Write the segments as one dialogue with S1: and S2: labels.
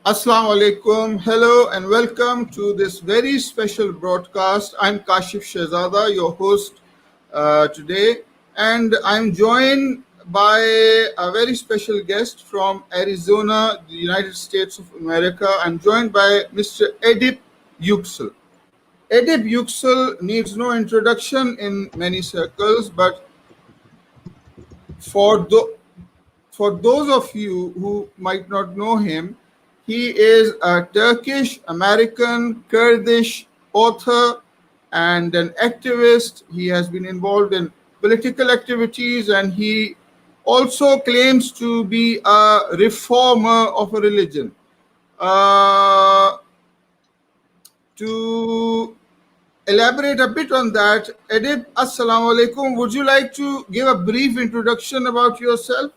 S1: Assalamu alaikum. Hello and welcome to this very special broadcast. I'm Kashif Shahzada, your host today, and I'm joined by a very special guest from Arizona, the United States of America. I'm joined by Mr. Edip Yuksel. Edip Yuksel needs no introduction in many circles, but for the for those of you who might not know him, he is a Turkish American Kurdish author and an activist. He has been involved in political activities and he also claims to be a reformer of a religion. Uh, to elaborate a bit on that, Edip, Assalamu alaikum. Would you like to give a brief introduction about yourself?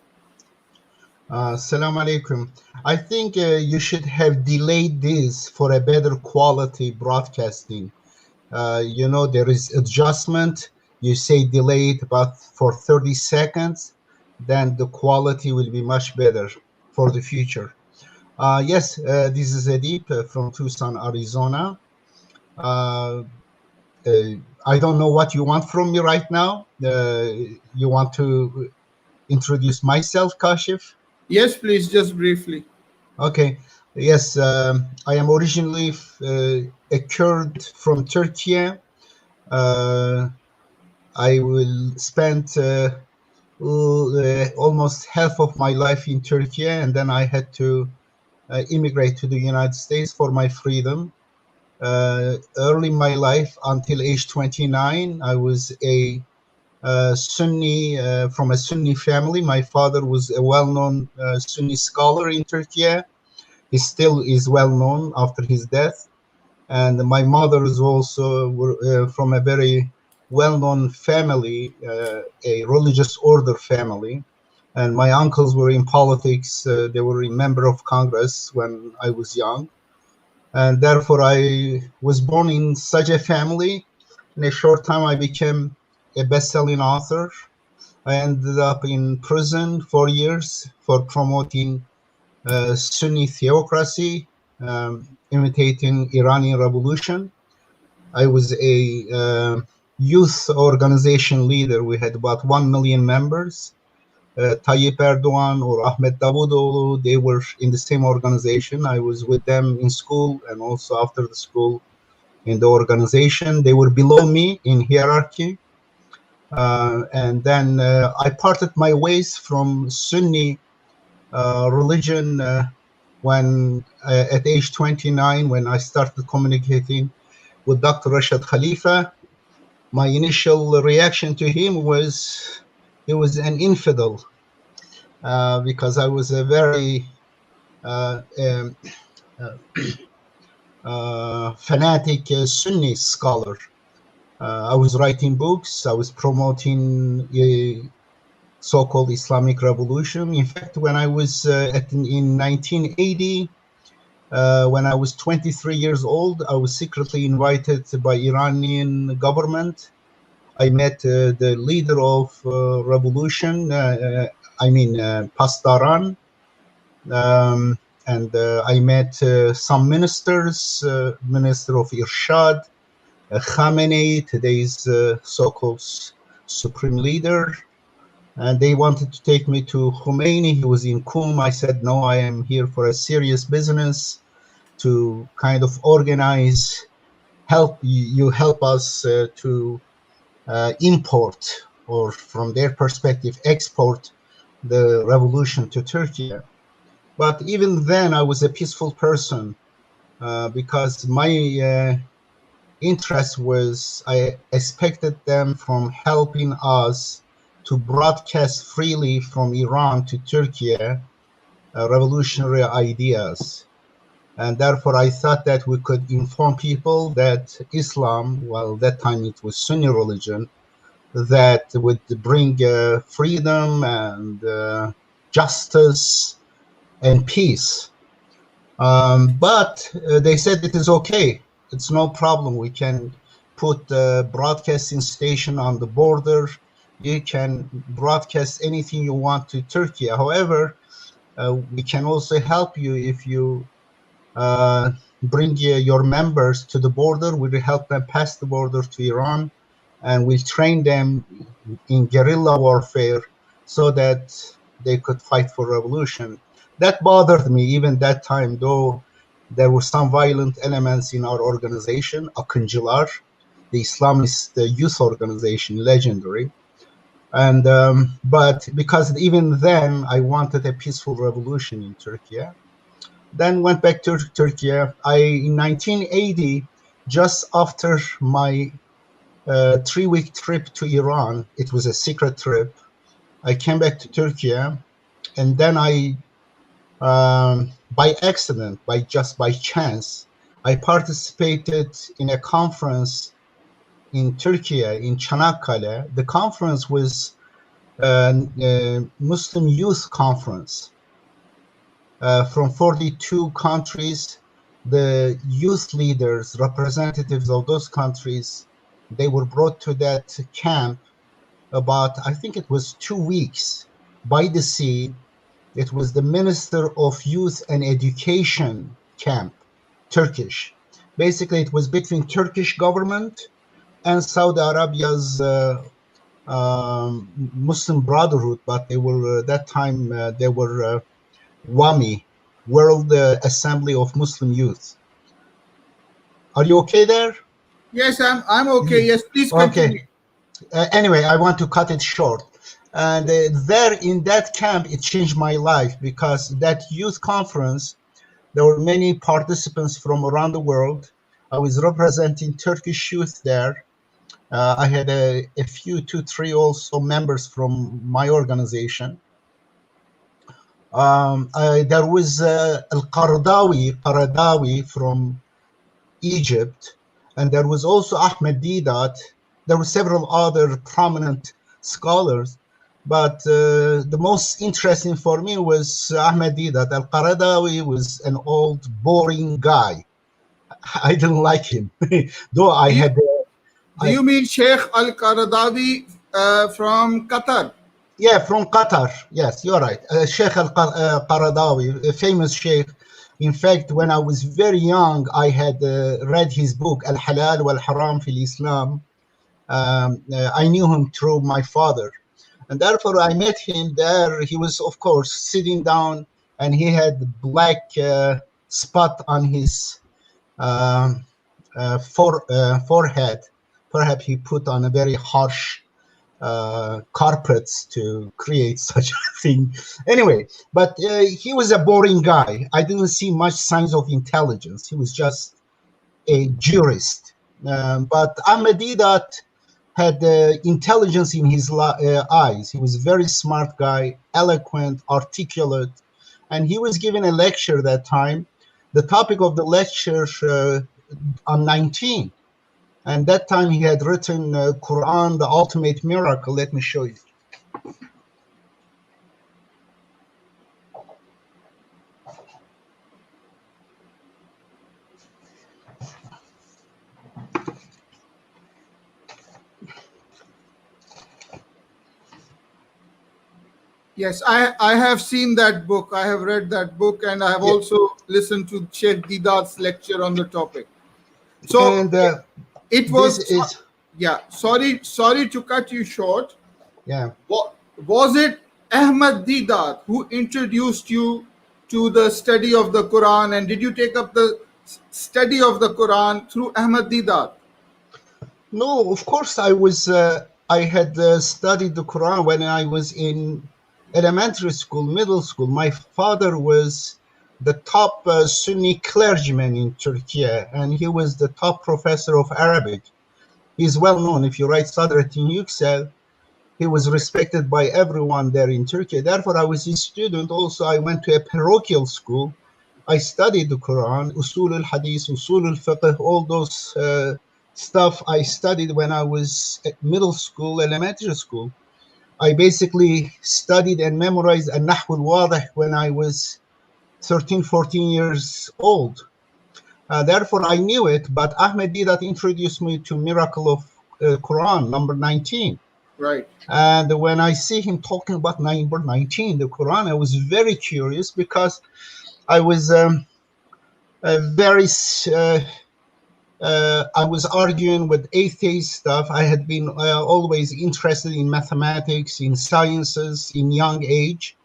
S2: Assalamu alaikum. I think you should have delayed this for a better quality broadcasting. There is adjustment. You say delayed about for 30 seconds, then the quality will be much better for the future. Yes, this is Edip from Tucson, Arizona. I don't know what you want from me right now. You want to introduce myself, Kashif?
S1: Yes, please, just briefly.
S2: Okay. Yes, I am originally a Kurd from Turkey. I will spend almost half of my life in Turkey, and then I had to immigrate to the United States for my freedom. Early in my life, until age 29, I was a Sunni from a Sunni family. My father was a well-known Sunni scholar in Turkey. He still is well known after his death. And my mother is also from a very well-known family, a religious order family. And my uncles were in politics. They were a member of Congress when I was young. And therefore, I was born in such a family. In a short time, I became a best-selling author. I ended up in prison 4 years for promoting Sunni theocracy, imitating Iranian revolution. I was a youth organization leader. We had about 1 million members. Tayyip Erdogan or Ahmet Davutoğlu, they were in the same organization. I was with them in school and also after the school in the organization. They were below me in hierarchy. And then I parted my ways from Sunni religion when at age 29, when I started communicating with Dr. Rashad Khalifa. My initial reaction to him was he was an infidel because I was a very fanatic Sunni scholar. I was writing books. I was promoting so-called Islamic revolution. In fact, when I was in 1980, when I was 23 years old, I was secretly invited by Iranian government. I met the leader of revolution, Pasdaran, and I met some ministers, Minister of Irshad, Khamenei, today's so-called supreme leader. And they wanted to take me to Khomeini. He was in Qom. I said, no, I am here for a serious business to kind of organize, help us to import, or from their perspective, export the revolution to Turkey. But even then, I was a peaceful person because my interest was, I expected them from helping us to broadcast freely from Iran to Turkey revolutionary ideas. And therefore, I thought that we could inform people that Islam, well, that time it was Sunni religion, that would bring freedom and justice and peace. But they said it is okay. It's no problem. We can put a broadcasting station on the border. You can broadcast anything you want to Turkey. However, we can also help you if you bring your members to the border. We will help them pass the border to Iran, and we'll train them in guerrilla warfare so that they could fight for revolution. That bothered me even that time, though there were some violent elements in our organization, Akıncılar, the Islamist youth organization, legendary. And but because even then I wanted a peaceful revolution in Turkey. Then went back to Turkey. In 1980, just after my 3-week trip to Iran, it was a secret trip. I came back to Turkey, and then I, by accident, by chance, I participated in a conference in Turkey, in Çanakkale. The conference was a Muslim youth conference from 42 countries. The youth leaders, representatives of those countries, they were brought to that camp about, I think it was 2 weeks by the sea. It was the Minister of Youth and Education camp, Turkish. Basically, it was between Turkish government and Saudi Arabia's Muslim Brotherhood, but they were that time they were WAMI, World Assembly of Muslim Youth. Are you okay there?
S1: Yes, I'm okay. Yes, please continue.
S2: Okay. Anyway, I want to cut it short. And there in that camp, it changed my life, because that youth conference, there were many participants from around the world. I was representing Turkish youth there. I had a few, 2-3 also members from my organization. There was Qaradawi from Egypt, and there was also Ahmed Didat. There were several other prominent scholars, but the most interesting for me was Ahmed Didat. Al-Qaradawi was an old, boring guy. I didn't like him, though I had...
S1: Do you mean Sheikh Al-Qaradawi from Qatar?
S2: Yeah, from Qatar. Yes, you're right. Sheikh Al-Qaradawi, a famous sheikh. In fact, when I was very young, I had read his book, Al-Halal wal-Haram fil Islam. I knew him through my father. And therefore, I met him there. He was, of course, sitting down, and he had black spot on his forehead. Perhaps he put on a very harsh carpets to create such a thing. Anyway, but he was a boring guy. I didn't see much signs of intelligence. He was just a jurist. But Ahmed Didat had intelligence in his eyes. He was a very smart guy, eloquent, articulate, and he was giving a lecture that time. The topic of the lecture on 19. And that time he had written Quran, the Ultimate Miracle. Let me show you.
S1: Yes, I have seen that book. I have read that book, and I have also listened to Sheikh Didat's lecture on the topic. So
S2: And
S1: it was...
S2: this is...
S1: Yeah, sorry to cut you short.
S2: Yeah.
S1: Was it Ahmad Didat who introduced you to the study of the Quran, and did you take up the study of the Quran through Ahmad Didat?
S2: No, of course I was. I had studied the Quran when I was in elementary school, middle school. My father was the top Sunni clergyman in Turkey, and he was the top professor of Arabic. He's well known. If you write Edip Yuksel, he was respected by everyone there in Turkey. Therefore, I was his student. Also, I went to a parochial school. I studied the Quran, Usul al-Hadith, Usul al-Fiqh, all those stuff I studied when I was at middle school, elementary school. I basically studied and memorized An-Nahw al-Wadih when I was 13, 14 years old. Therefore, I knew it, but Ahmed Didat introduced me to Miracle of Quran, number 19.
S1: Right.
S2: And when I see him talking about number 19, the Quran, I was very curious, because I was very I was arguing with atheist stuff. I had been always interested in mathematics, in sciences, in young age.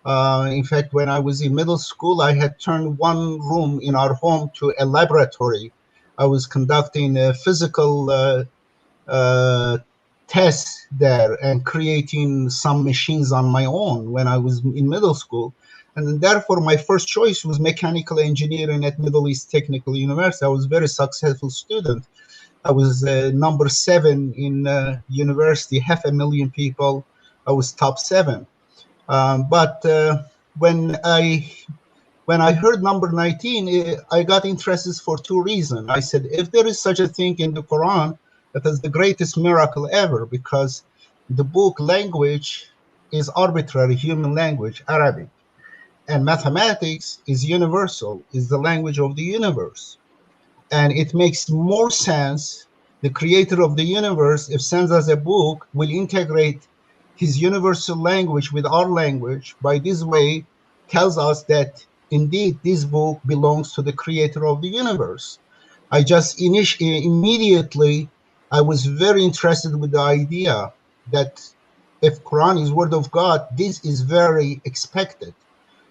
S2: In fact, when I was in middle school, I had turned one room in our home to a laboratory. I was conducting a physical tests there and creating some machines on my own when I was in middle school. And therefore, my first choice was mechanical engineering at Middle East Technical University. I was a very successful student. I was number 7 in university, 500,000 people. I was top 7. But when I heard number 19, I got interested for 2 reasons. I said, if there is such a thing in the Quran, that is the greatest miracle ever, because the book language is arbitrary human language, Arabic, and mathematics is universal, is the language of the universe. And it makes more sense, the creator of the universe, if sends us a book, will integrate his universal language with our language. By this way, tells us that indeed this book belongs to the creator of the universe. I just immediately, I was very interested with the idea that if Quran is word of God, this is very expected.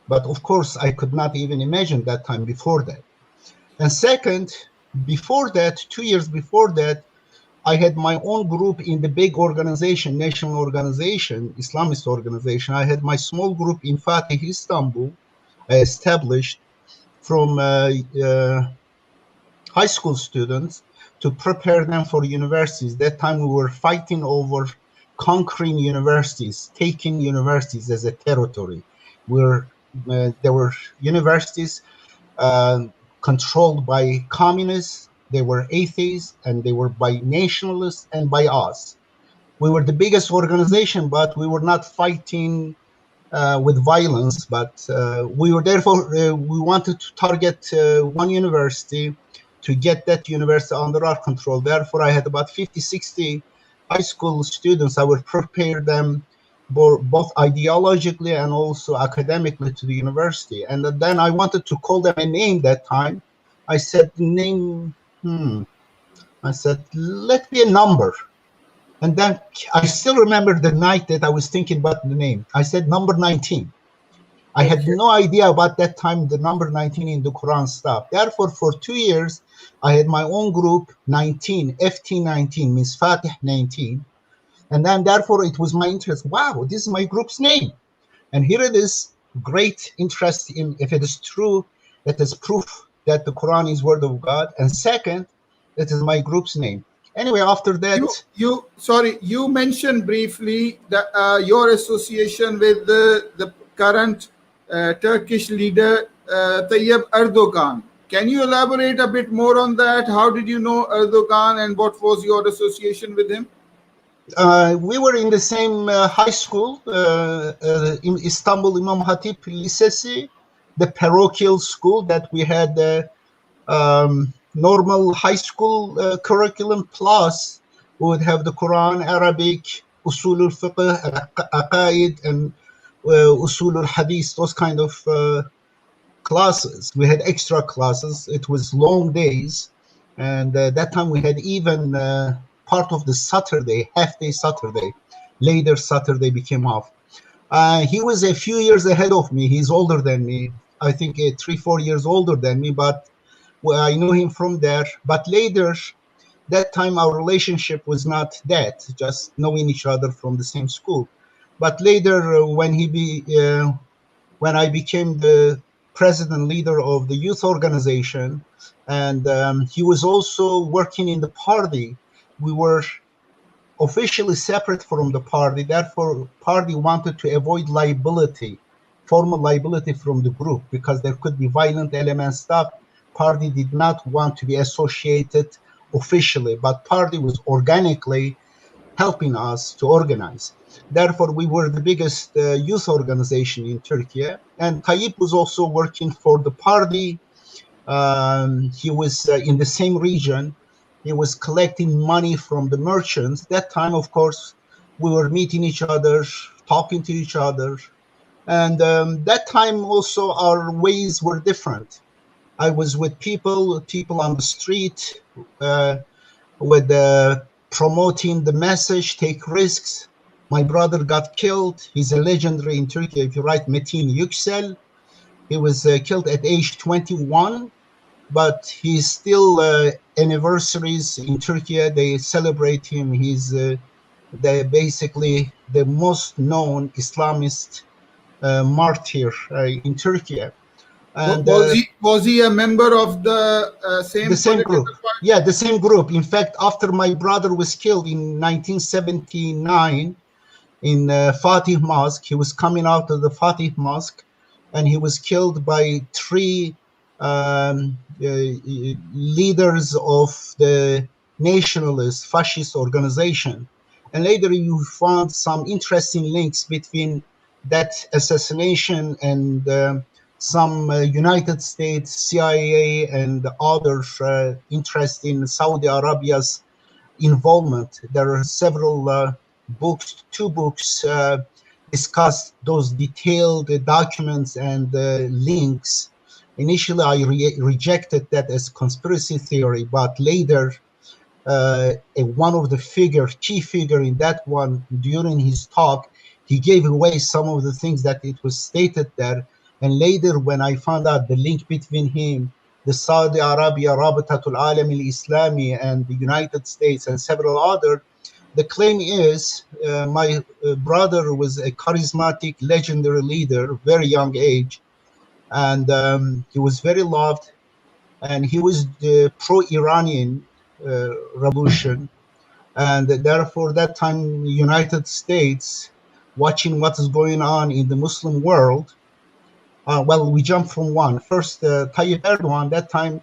S2: But of course, I could not even imagine that time before that. And second, before that, 2 years before that, I had my own group in the big organization, national organization, Islamist organization. I had my small group in Fatih, Istanbul, established from high school students to prepare them for universities. That time we were fighting over conquering universities, taking universities as a territory. There were universities controlled by communists, they were atheists, and they were by nationalists and by us. We were the biggest organization, but we were not fighting with violence, but we were therefore, we wanted to target one university to get that university under our control. Therefore, I had about 50, 60 high school students. I would prepare them both ideologically and also academically to the university. And then I wanted to call them a name that time. I said, name, I said, let me a number. And then I still remember the night that I was thinking about the name. I said number 19. I had no idea about that time the number 19 in the Quran stuff. Therefore, for 2 years, I had my own group, 19, FT19, means Fatih 19. And then therefore it was my interest. Wow, this is my group's name. And here it is, great interest in, if it is true, that is proof that the Quran is word of God. And second, it is my group's name. Anyway, after that,
S1: you mentioned briefly that your association with the current Turkish leader Tayyip Erdogan. Can you elaborate a bit more on that? How did you know Erdogan, and what was your association with him?
S2: We were in the same high school in Istanbul Imam Hatip Lisesi, the parochial school that we had normal high school curriculum, plus we would have the Quran, Arabic, Usul al-Fiqh, Aqaid, and Usul al-Hadith, those kind of classes. We had extra classes. It was long days. And that time we had even part of the Saturday, half-day Saturday. Later Saturday became off. He was a few years ahead of me. He's older than me. I think 3-4 years older than me, but I knew him from there. But later, that time our relationship was not that, just knowing each other from the same school. But later, when I became the president leader of the youth organization, and he was also working in the party, we were officially separate from the party. Therefore, party wanted to avoid liability, formal liability from the group, because there could be violent elements stuff. Party did not want to be associated officially, but party was organically helping us to organize. Therefore, we were the biggest youth organization in Turkey. And Tayyip was also working for the party. He was in the same region. He was collecting money from the merchants. That time, of course, we were meeting each other, talking to each other. And that time also our ways were different. I was with people on the street, with promoting the message, take risks. My brother got killed. He's a legendary in Turkey. If you write Edip Yuksel, he was killed at age 21, but he's still anniversaries in Turkey. They celebrate him. He's basically the most known Islamist martyr in Turkey. And
S1: Was he a member of the
S2: the
S1: same
S2: same group.
S1: political party?
S2: Yeah, the same group. In fact, after my brother was killed in 1979 in Fatih Mosque, he was coming out of the Fatih Mosque, and he was killed by three leaders of the nationalist fascist organization. And later you found some interesting links between that assassination and some United States, CIA, and other interest in Saudi Arabia's involvement. There are several books, two books discuss those detailed documents and links. Initially, I rejected that as conspiracy theory, but later, one of the key figure in that one, during his talk, he gave away some of the things that it was stated there. And later, when I found out the link between him, the Saudi Arabia Rabitatul Alam al-Islami, and the United States and several other, the claim is my brother was a charismatic, legendary leader, very young age, and he was very loved, and he was the pro-Iranian revolution, and therefore that time United States, watching what is going on in the Muslim world, well, we jumped from one. First, Tayyip Erdogan, that time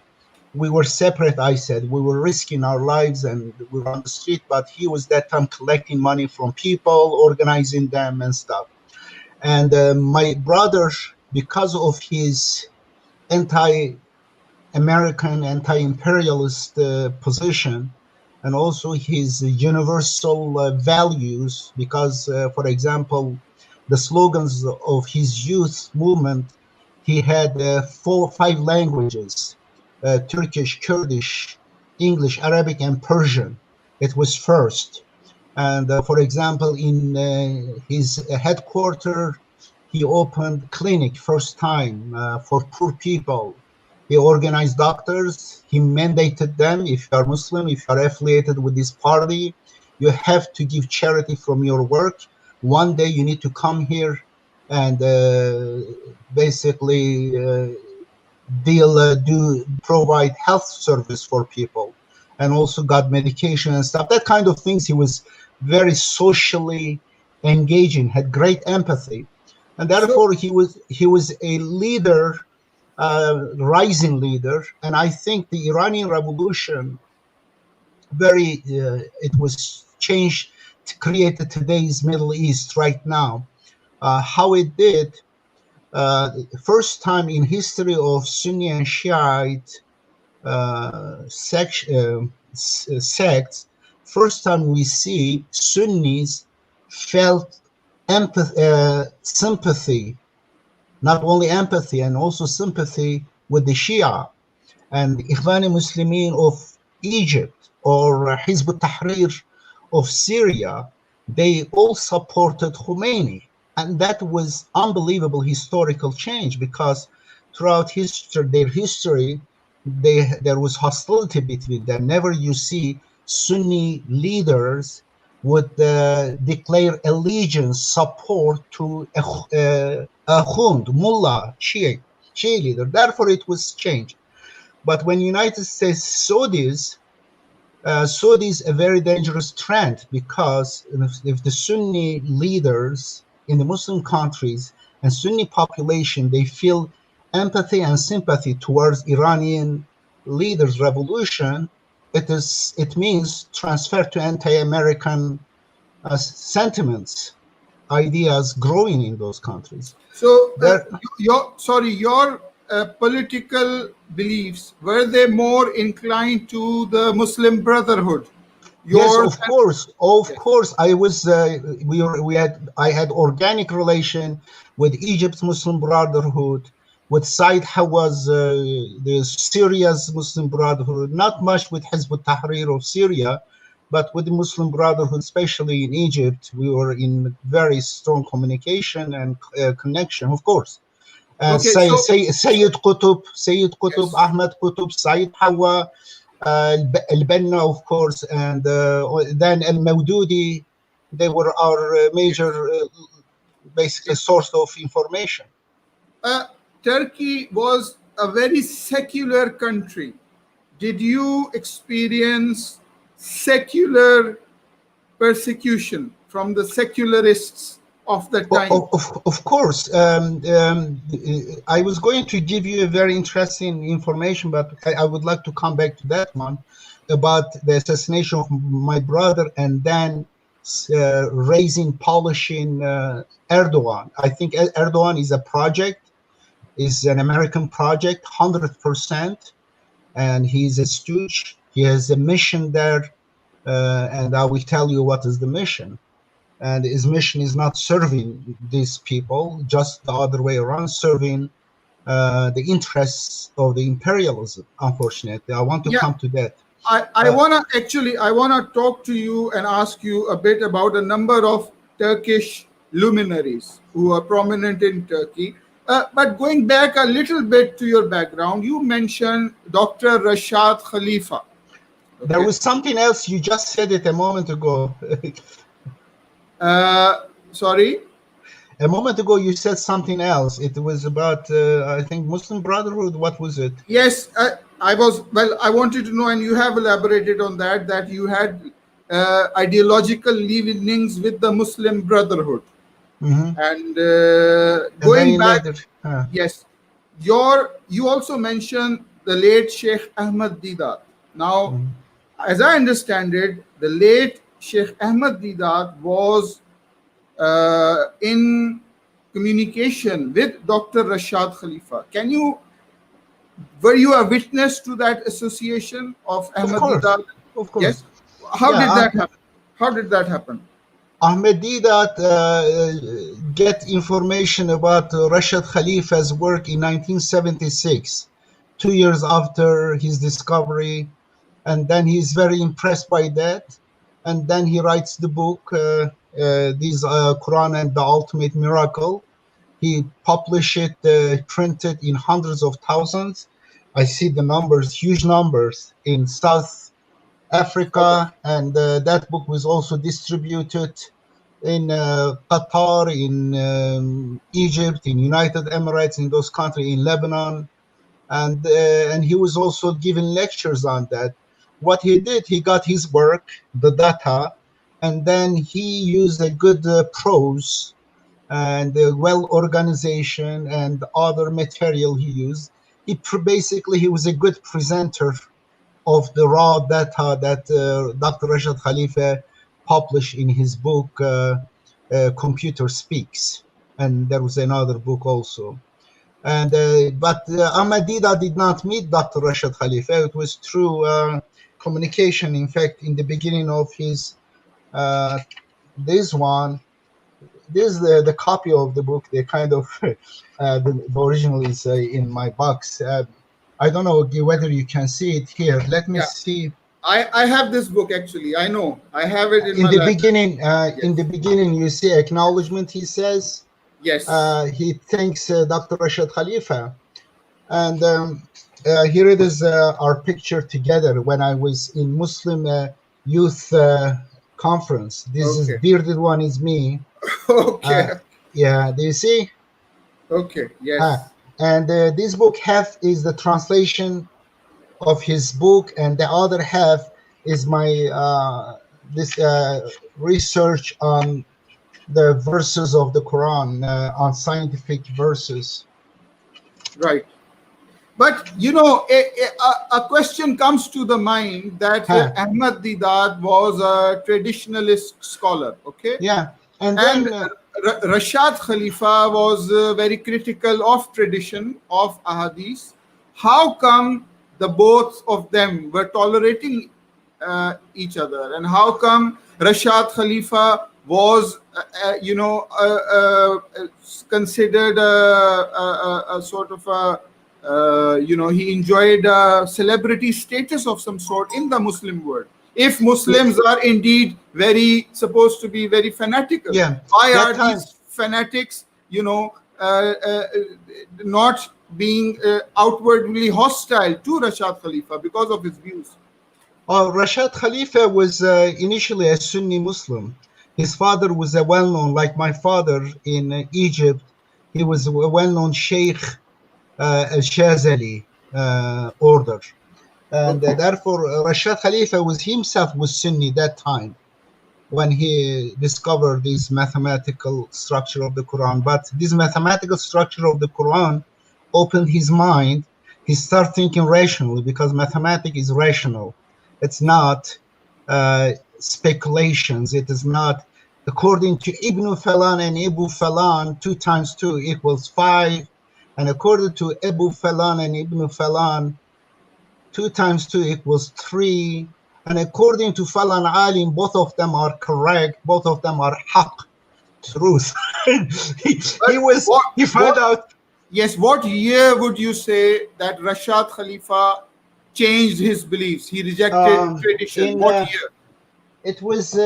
S2: we were separate, I said. We were risking our lives and we were on the street, but he was that time collecting money from people, organizing them and stuff. And my brother, because of his anti-American, anti-imperialist position, and also his universal values, because, for example, the slogans of his youth movement, he had 5 languages, Turkish, Kurdish, English, Arabic, and Persian. It was first. And for example, in his headquarters, he opened clinic first time for poor people. He organized doctors. He mandated them, if you are Muslim, if you are affiliated with this party, you have to give charity from your work. One day you need to come here and basically provide health service for people, and also got medication and stuff, that kind of things. He was very socially engaging, had great empathy, and therefore he was a leader, rising leader. And I think the Iranian Revolution, it was changed, created today's Middle East right now. How it did, first time in history of Sunni and Shiite sects, first time we see Sunnis felt sympathy, not only empathy, and also sympathy with the Shia. And Ikhwan Muslimin of Egypt, or Hizb ut-Tahrir of Syria, they all supported Khomeini. And that was unbelievable historical change, because throughout their history, there was hostility between them. Never you see Sunni leaders would declare allegiance, support to a Khund, Mullah, Shia leader. Therefore, it was changed. But when United States saw this a very dangerous trend, because if the Sunni leaders in the Muslim countries and Sunni population, they feel empathy and sympathy towards Iranian leaders' revolution, it means transfer to anti-American sentiments, ideas growing in those countries.
S1: So, your political beliefs, were they more inclined to the Muslim Brotherhood?
S2: Yes, of course. I was. I had organic relation with Egypt's Muslim Brotherhood, with Said Hawa's the Syria's Muslim Brotherhood, not much with Hizb ut-Tahrir of Syria, but with the Muslim Brotherhood, especially in Egypt. We were in very strong communication and connection, of course.
S1: Okay, so
S2: Sayyid Qutb,
S1: yes,
S2: Ahmed Qutb, Said Hawa, Al-Banna, of course, and then Al-Mawdudi. They were our
S1: yes.
S2: major, basically, source of information.
S1: Uh, Turkey was a very secular country. Did you experience secular persecution from the secularists of the time?
S2: Of course, I was going to give you a very interesting information, but I would like to come back to that one about the assassination of my brother and then raising, polishing Erdogan. I think Erdogan is a project, is an American project, 100%, and he's a stooge. He has a mission there, and I will tell you what is the mission. And his mission is not serving these people, just the other way around, serving the interests of the imperialism. Unfortunately, I want to
S1: Yeah,
S2: come to that.
S1: I wanna talk to you and ask you a bit about a number of Turkish luminaries who are prominent in Turkey. But going back a little bit to your background, you mentioned Dr. Rashad Khalifa.
S2: There
S1: Okay.
S2: was something else you just said it a moment ago.
S1: Sorry.
S2: A moment ago, you said something else. It was about, I think, Muslim Brotherhood. What was it?
S1: Yes, I wanted to know, and you have elaborated on that, that you had ideological leanings with the Muslim Brotherhood.
S2: Mm-hmm.
S1: And
S2: And then
S1: going
S2: you
S1: back,
S2: later,
S1: yes, you also mentioned the late Sheikh Ahmad Didat. Now,
S2: mm-hmm.
S1: as I understand it, the late Sheikh Ahmad Didat was in communication with Dr. Rashad Khalifa. Were you a witness to that association of
S2: Of
S1: Ahmad
S2: course,
S1: Didat?
S2: of
S1: Yes.
S2: course.
S1: How
S2: Yeah,
S1: did that happen? How did that happen?
S2: Ahmed Didat get information about Rashad Khalifa's work in 1976, 2 years after his discovery, and then he's very impressed by that, and then he writes the book, this Quran and the Ultimate Miracle. He published it, printed in hundreds of thousands. I see the numbers, huge numbers in South Africa, and that book was also distributed in Qatar, in Egypt, in United Emirates, in those countries, in Lebanon, and he was also giving lectures on that. What he did, he got his work, the data, and then he used a good prose and well organization and other material he used. Basically he was a good presenter of the raw data that Dr. Rashad Khalifa published in his book, Computer Speaks. And there was another book also. And but Ahmad Didat did not meet Dr. Rashad Khalifa. It was through communication. In fact, in the beginning of his this one, this is the copy of the book. The kind of the original is in my box. I don't know whether you can see it here. Let me
S1: Yeah,
S2: see.
S1: I have this book actually. I know I have it in my library.
S2: In
S1: Yes,
S2: the beginning, you see acknowledgement. He says
S1: yes.
S2: he thanks Dr. Rashad Khalifa, and here it is our picture together when I was in Muslim youth conference. This is
S1: Okay,
S2: bearded one is me.
S1: okay,
S2: Yeah, do you see?
S1: okay.
S2: Uh,
S1: Yes.
S2: and this book half is the translation of his book, and the other half is my this research on the verses of the Quran, on scientific verses.
S1: Right. But you know, a question comes to the mind that
S2: Huh.
S1: Ahmad Didat was a traditionalist scholar, okay,
S2: Yeah, and
S1: and
S2: then
S1: Rashad Khalifa was very critical of tradition of ahadith. How come the both of them were tolerating each other, and how come Rashad Khalifa was, considered a sort of a, he enjoyed celebrity status of some sort in the Muslim world. If Muslims are indeed supposed to be very fanatical,
S2: Yeah,
S1: why
S2: that
S1: are
S2: time.
S1: these fanatics, not being outwardly hostile to Rashad Khalifa because of his views?
S2: Rashad Khalifa was initially a Sunni Muslim. His father was a well-known, like my father in Egypt, he was a well-known Sheikh al-Shazali order. And
S1: Okay.
S2: therefore, Rashad Khalifa was Sunni that time when he discovered this mathematical structure of the Quran. But this mathematical structure of the Quran opened his mind. He started thinking rationally because mathematics is rational. It's not speculations. It is not according to Ibn Falan and Ibn Falan. 2 times 2 equals 5, and according to Abu Falan and Ibn Falan, 2 times 2 equals 3. And according to Falan Alim, both of them are correct. Both of them are haq, truth.
S1: But
S2: he found out.
S1: yes, what year would you say that Rashad Khalifa changed his beliefs? He rejected tradition.
S2: In
S1: What year?
S2: It was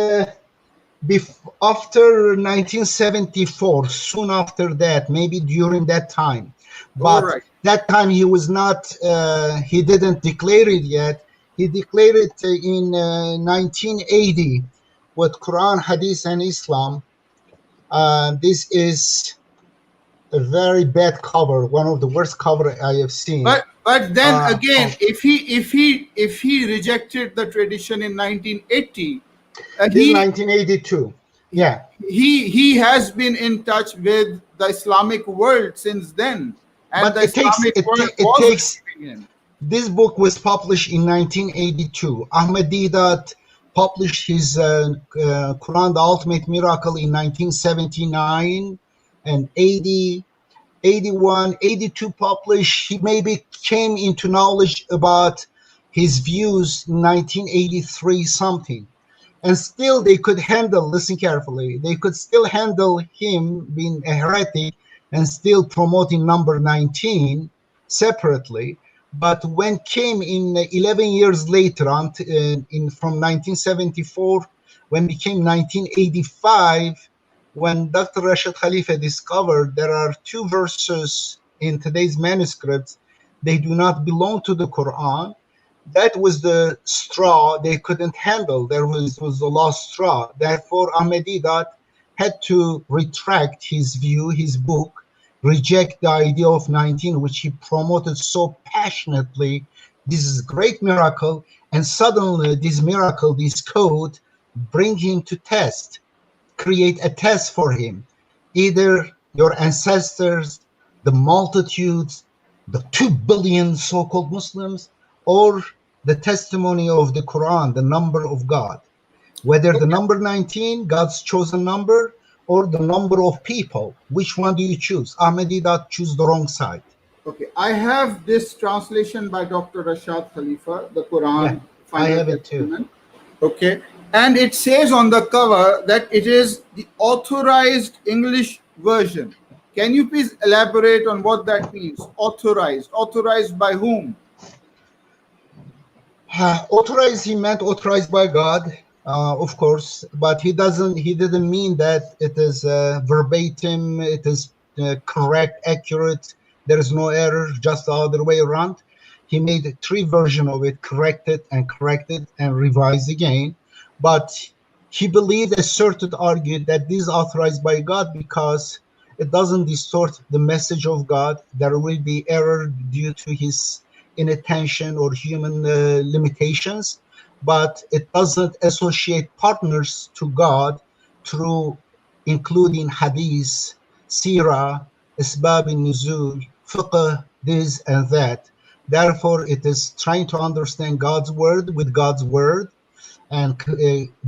S2: after 1974, soon after that, maybe during that time.
S1: All
S2: But
S1: right.
S2: that time he was not, he didn't declare it yet. He declared it in 1980 with Quran, Hadith, and Islam. This is a very bad cover, one of the worst cover I have seen.
S1: But then again,
S2: Oh,
S1: if he rejected the tradition in 1980,
S2: this is 1982. Yeah.
S1: he has been in touch with the Islamic world since then, and
S2: But
S1: the Islamic world
S2: it
S1: was
S2: takes.
S1: receiving him.
S2: This book was published in 1982. Ahmed Deedat published his Quran, the Ultimate Miracle, in 1979 and 80, 81, 82 published. He maybe came into knowledge about his views in 1983 something. And still they could handle, listen carefully, they could still handle him being a heretic and still promoting number 19 separately. But when came in 11 years later, from 1974, when became 1985, when Dr. Rashid Khalifa discovered there are 2 verses in today's manuscripts, they do not belong to the Quran. That was the straw they couldn't handle. There was the last straw. Therefore, Ahmedidat had to retract his view, his book, reject the idea of 19, which he promoted so passionately. This is great miracle, and suddenly this miracle, this code, bring him to test, create a test for him. Either your ancestors, the multitudes, the 2 billion so-called Muslims, or the testimony of the Quran, the number of God. Whether the number 19, God's chosen number, or the number of people, which one do you choose? Ahmedidat choose the wrong side.
S1: Okay, I have this translation by Dr. Rashad Khalifa, the
S2: Yeah,
S1: Quran
S2: I
S1: Final
S2: have it too.
S1: Testament. Okay, and it says on the cover that it is the authorized English version. Can you please elaborate on what that means? Authorized. Authorized by whom?
S2: Authorized, he meant authorized by God, of course, but he didn't mean that it is verbatim, it is correct, accurate, there is no error, just the other way around. He made 3 versions of it, corrected and revised again. But he believed, asserted, argued that this is authorized by God because it doesn't distort the message of God. There will be error due to his inattention or human limitations, but it doesn't associate partners to God through including hadith, sirah, asbab nuzul, fiqh, this and that. Therefore, it is trying to understand God's word with God's word, and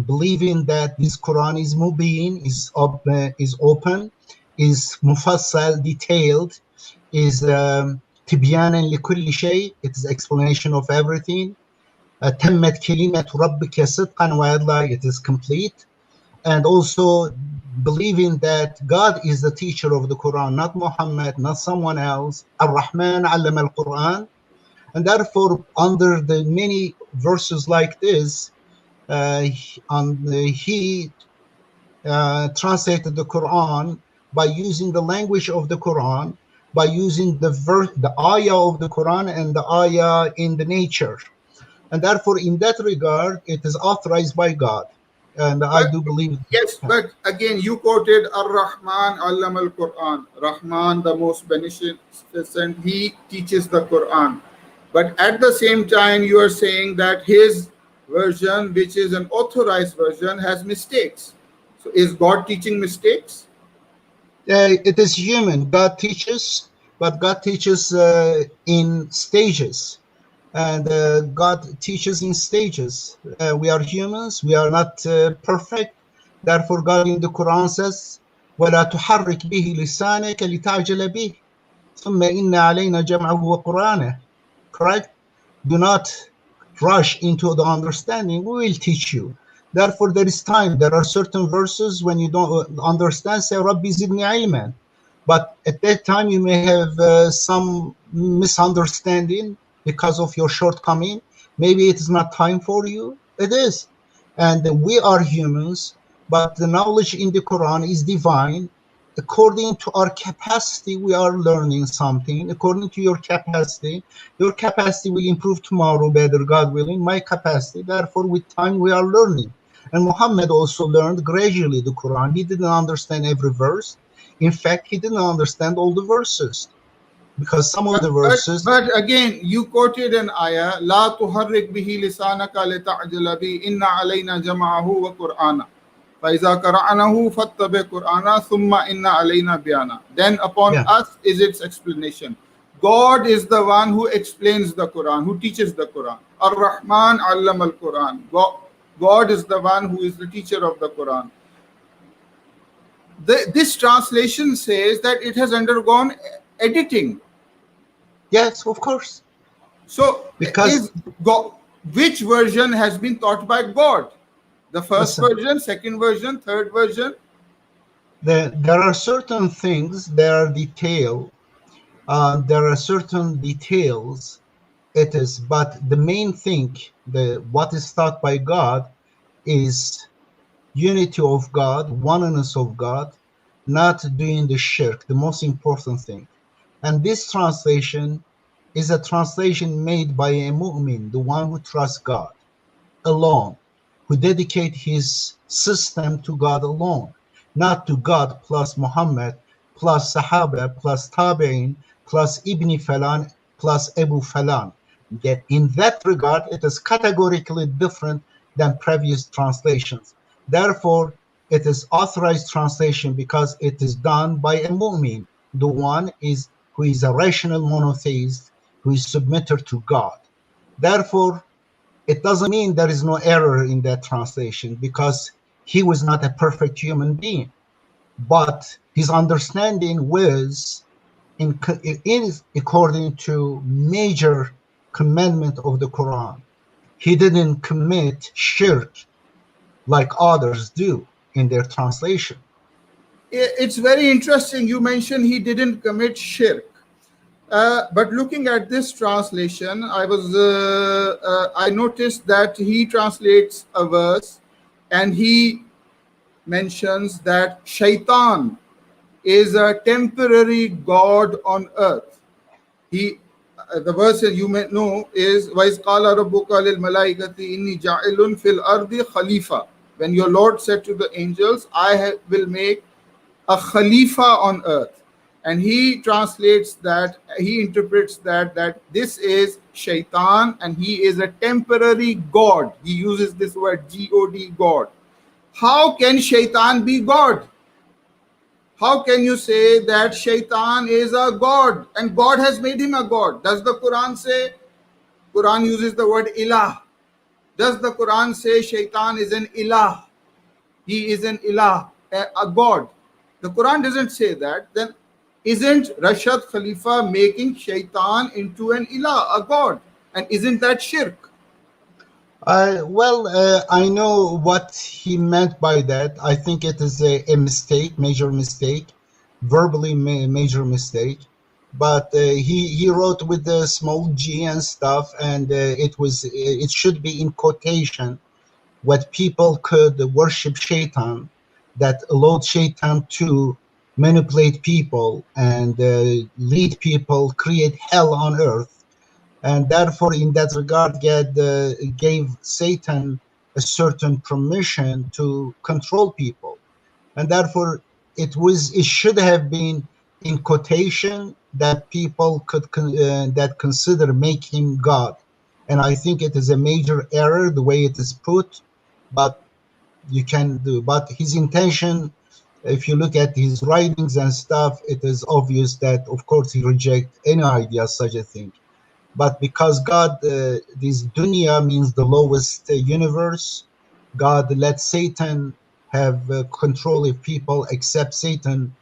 S2: believing that this Quran is mubin, is open, is mufassal, detailed, is تبيانا لكل شيء. It is explanation of everything. تمت كلمة ربك صدقا وعدلا. It is complete. and also believing that God is the teacher of the Quran, not Muhammad, not someone else. Ar-Rahman allama al-Quran. And therefore, under the many verses like this, he translated the Quran by using the language of the Quran, by using the ayah of the Quran and the ayah in the nature. And therefore, in that regard, it is authorized by God. And I
S1: But
S2: do believe.
S1: yes, but again, you quoted Ar-Rahman Allam al-Quran. Rahman, the most beneficent, he teaches the Quran. But at the same time, you are saying that his version, which is an authorized version, has mistakes. So is God teaching mistakes?
S2: It is human. God teaches, but God teaches in stages. And God teaches in stages. We are humans. We are not perfect. Therefore, God in the Quran says, وَلَا تُحَرِّكْ بِهِ لِسَانَكَ لِتَعْجَلَ بِهِ ثُمَّ إِنَّ عَلَيْنَا جَمْعَهُ وَقُرْآنَهُ. Correct? Do not rush into the understanding. We will teach you. Therefore, there is time. There are certain verses when you don't understand, say, Rabbi zidni ilman. But at that time, you may have some misunderstanding because of your shortcoming. Maybe it is not time for you. It is. And we are humans, but the knowledge in the Quran is divine. According to our capacity, we are learning something. According to your capacity will improve tomorrow, better, God willing. My capacity, therefore, with time, we are learning. And Muhammad also learned gradually the Quran. He didn't understand every verse. In fact, he didn't understand all the verses because some of the verses.
S1: But again, you quoted an ayah, لا تحرك به لسانك لتعجل به إن علينا جمعه وقرآنا فإذا قرأناه فاتبع قرآنا ثم إن علينا بيانا. Then upon
S2: Yeah.
S1: us is its explanation. God is the one who explains the Quran, who teaches the Quran. Ar-Rahman allama al-Quran. God is the one who is the teacher of the Quran. This translation says that it has undergone editing.
S2: Yes, of course.
S1: So,
S2: Because
S1: which version has been taught by God? The first
S2: listen,
S1: version, second version, third version?
S2: there are certain things, there are certain details. It is, but the main thing, what is taught by God is unity of God, oneness of God, not doing the shirk, the most important thing. And this translation is a translation made by a mu'min, the one who trusts God alone, who dedicate his system to God alone, not to God plus Muhammad, plus Sahaba, plus Tabi'in, plus Ibn Falan, plus Abu Falan. That in that regard, it is categorically different than previous translations. Therefore, it is authorized translation because it is done by a mu'min, the one is who is a rational monotheist, who is submitted to God. Therefore, it doesn't mean there is no error in that translation because he was not a perfect human being, but his understanding was in according to major commandment of the Quran. He didn't commit shirk like others do in their translation.
S1: It's very interesting. You mentioned he didn't commit shirk. But looking at this translation, I noticed that he translates a verse and he mentions that shaitan is a temporary god on earth. The verse you may know is وَإِذْ قَالَ رَبُّكَ لِلْمَلَائِكَةِ إِنِّي جَاعِلٌ فِي الْأَرْضِ خَلِيفَةً. When your Lord said to the angels, will make a khalifa on earth. And he translates that, he interprets that this is shaitan and he is a temporary god. He uses this word God, God. How can shaitan be God? How can you say that shaitan is a god and God has made him a god? Does the Quran say? Quran uses the word ilah. Does the Quran say shaitan is an ilah? He is an ilah, a god. The Quran doesn't say that. Then isn't Rashad Khalifa making shaitan into an ilah, a god? And isn't that shirk?
S2: I know what he meant by that. I think it is a mistake, major mistake, verbally major mistake. But he wrote with the small g and stuff, and it should be in quotation. What people could worship Shaitan, that allowed Shaitan to manipulate people and lead people, create hell on earth, and therefore in that regard God gave Satan a certain permission to control people, and therefore it should have been in quotation that people could that consider make him God. And I think it is a major error the way it is put, but you can do. But his intention, if you look at his writings and stuff, it is obvious that of course he reject any idea such a thing. But because God, this dunya means the lowest universe, God let Satan have control of people except Satan,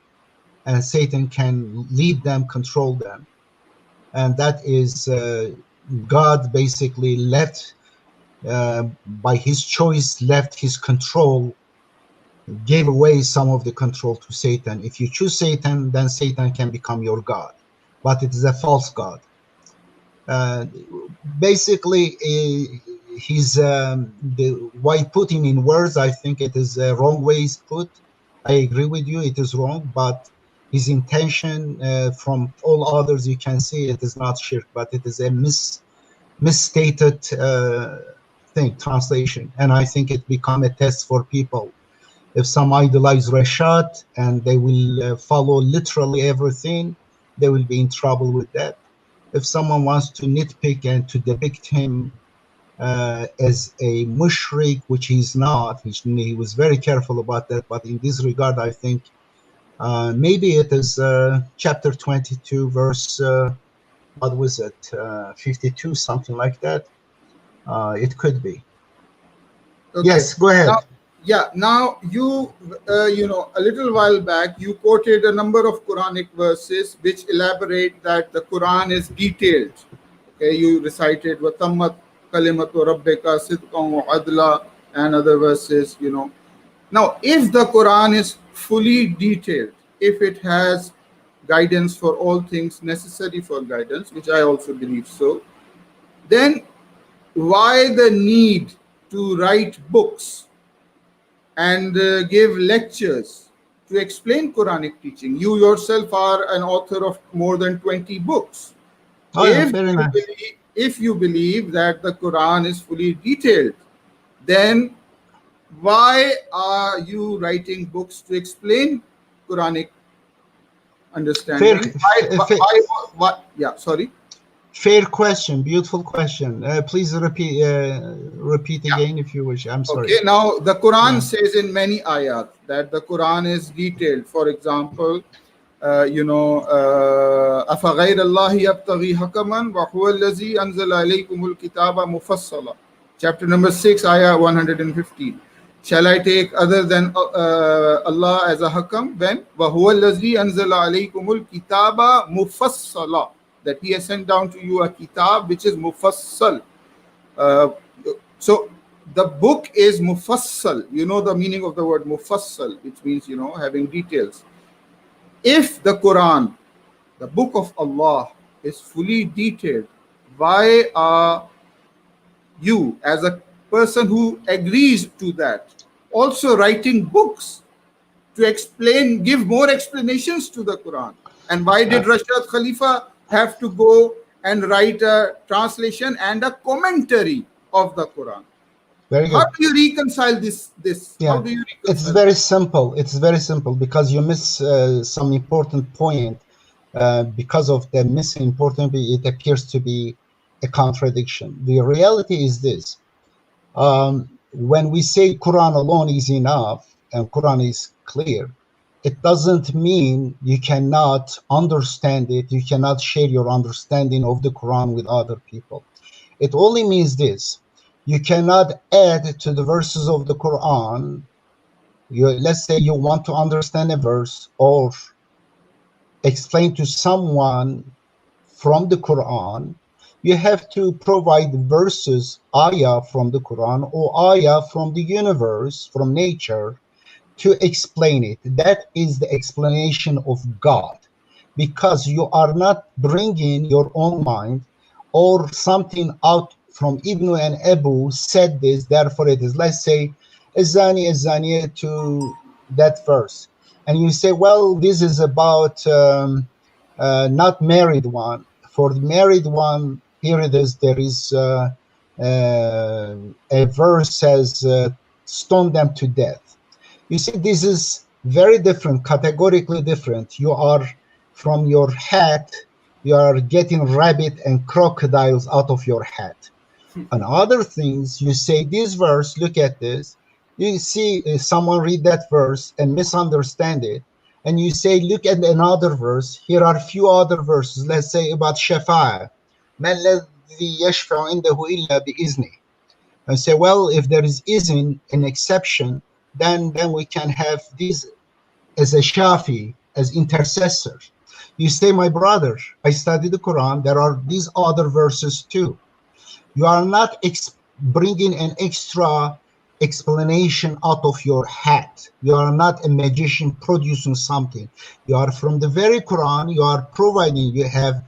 S2: and Satan can lead them, control them. And that is God basically left, by his choice, left his control, gave away some of the control to Satan. If you choose Satan, then Satan can become your God. But it is a false God. Uh, Basically, why put him in words, I think it is a wrong way it's put. I agree with you, it is wrong, but his intention, from all others you can see, it is not shirk, but it is a misstated thing, translation. And I think it become a test for people. If some idolize Rashad and they will follow literally everything, they will be in trouble with that. If someone wants to nitpick and to depict him as a mushrik, which he's not, he was very careful about that. But in this regard, I think maybe it is chapter 22, verse, what was it, 52, something like that. It could be.
S1: Okay.
S2: Yes, go
S1: Now,
S2: ahead.
S1: yeah. Now a little while back, you quoted a number of Quranic verses which elaborate that the Quran is detailed. Okay, you recited "Watammat kalimatu rabbika sidqan wa adla" and other verses. Now, if the Quran is fully detailed, if it has guidance for all things necessary for guidance, which I also believe so, then why the need to write books and give lectures to explain Quranic teaching? You yourself are an author of more than 20 books.
S2: Oh, yeah, very nice.
S1: If you believe that the Quran is fully detailed, then why are you writing books to explain Quranic
S2: Fair,
S1: understanding?
S2: fair,
S1: Yeah, sorry.
S2: fair question, beautiful question. Please repeat
S1: Yeah.
S2: again if you wish. I'm sorry.
S1: Okay, now the Quran
S2: Yeah.
S1: says in many ayat that the Quran is detailed. For example, أَفَغَيْرَ اللَّهِ يَبْتَغِي حَكَمًا وَهُوَ الَّذِي أَنزَلَ عَلَيْكُمُ الْكِتَابَ مُفَصَّلًا. Chapter number 6, ayah 115. Shall I take other than Allah as a hakam? When وَهُوَ الَّذِي أَنزَلَ عَلَيْكُمُ الْكِتَابَ مُفَصَّلًا, that He has sent down to you a kitab which is mufassal. Uh, so the book is mufassal. You know the meaning of the word mufassal, which means having details. If the Quran, the book of Allah, is fully detailed, why are you, as a person who agrees to that, also writing books to explain, give more explanations to the Quran? And why did Rashad Khalifa have to go and write a translation and a commentary of the Quran?
S2: Very
S1: How
S2: good.
S1: do you reconcile this? How
S2: Yeah,
S1: do you
S2: it's
S1: reconcile
S2: very
S1: this?
S2: simple. It's very simple because you miss some important point. Because of the missing important, it appears to be a contradiction. The reality is this: when we say Quran alone is enough and Quran is clear, it doesn't mean you cannot understand it. You cannot share your understanding of the Quran with other people. It only means this: you cannot add to the verses of the Quran. Let's say you want to understand a verse or explain to someone from the Quran, you have to provide verses, ayah from the Quran or ayah from the universe, from nature, to explain it. That is the explanation of God, because you are not bringing your own mind or something out from Ibn and Abu said this, therefore it is. Let's say Azani to that verse, and you say, well, this is about not married one. For the married one, here it is. There is a verse says, "Stone them to death." You see, this is very different, categorically different. You are from your hat, you are getting rabbit and crocodiles out of your hat. And other things, you say this verse, look at this. You see someone read that verse and misunderstand it. And you say, look at another verse. Here are a few other verses. Let's say about Shafa'ah. مَا الَّذِي يَشْفَعُ عِنْدَهُ إِلَّا بِإِذْنِهِ. And say, well, if there is isn't an exception, then we can have this as a shafi, as intercessor. You say, my brother, I study the Quran. There are these other verses too. You are not bringing an extra explanation out of your hat. You are not a magician producing something. You are from the very Quran. You are providing. You have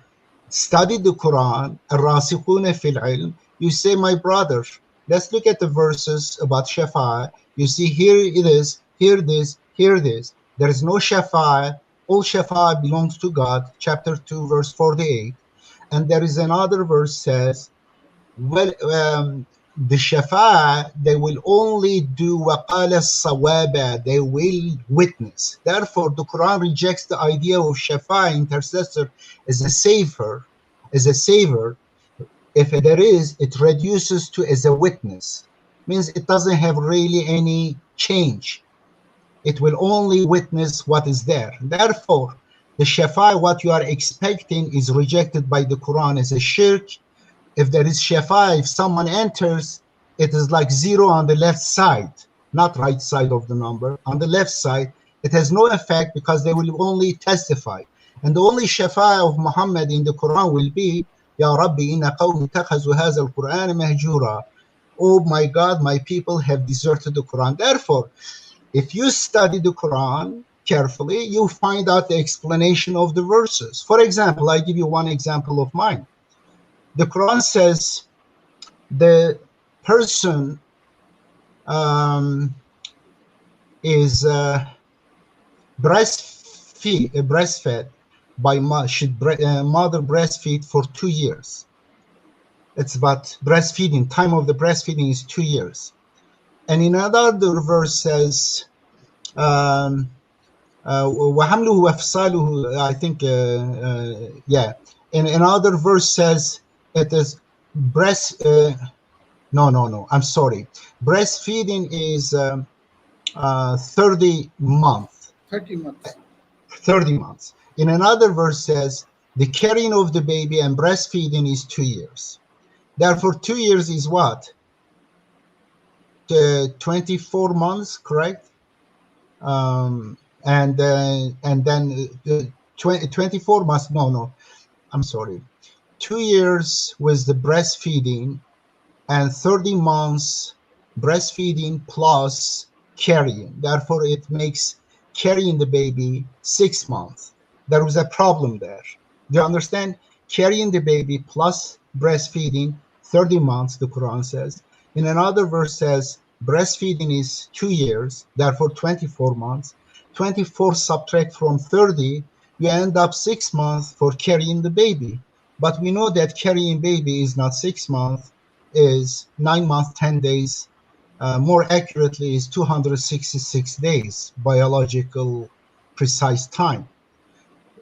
S2: studied the Quran. الراسخون في العلم. You say, my brother, let's look at the verses about Shafa'ah. You see, here it is, here this, here this. There is no Shafa'ah. All Shafa'ah belongs to God. Chapter 2, verse 48. And there is another verse says, well, the Shafa'ah, they will only do وَقَالَ الصَّوَابَ. They will witness. Therefore, the Quran rejects the idea of Shafa'ah, intercessor, as a savior, if there is, it reduces to as a witness. Means it doesn't have really any change. It will only witness what is there. Therefore, the Shafa'a, what you are expecting, is rejected by the Quran as a shirk. If there is Shafa'a, if someone enters, it is like 0 on the left side, not right side of the number. On the left side, it has no effect because they will only testify. And the only Shafa'a of Muhammad in the Quran will be, Ya Rabbi, inna qawmi takhazu hadha al-Quran mahjura. Oh my God, my people have deserted the Quran. Therefore, if you study the Quran carefully, you find out the explanation of the verses. For example, I give you one example of mine. The Quran says the person is breastfed by should mother breastfeed for 2 years. It's about breastfeeding. Time of the breastfeeding is 2 years. And in another verse says, وَحَمْلُهُ وَفْصَالُهُ, I think, yeah. In another verse says it is no, I'm sorry. Breastfeeding is 30 months.
S1: 30 months.
S2: 30 months. In another verse says the carrying of the baby and breastfeeding is 2 years. Therefore, 2 years is what? 24 months, correct? And then 24 months. No, I'm sorry. 2 years was the breastfeeding, and 30 months breastfeeding plus carrying. Therefore, it makes carrying the baby 6 months. There was a problem there. Do you understand? Carrying the baby plus breastfeeding 30 months, the Quran says. In another verse says breastfeeding is 2 years, therefore 24 months. 24 subtract from 30, you end up 6 months for carrying the baby. But we know that carrying baby is not 6 months, is 9 months, 10 days. More accurately is 266 days, biological precise time.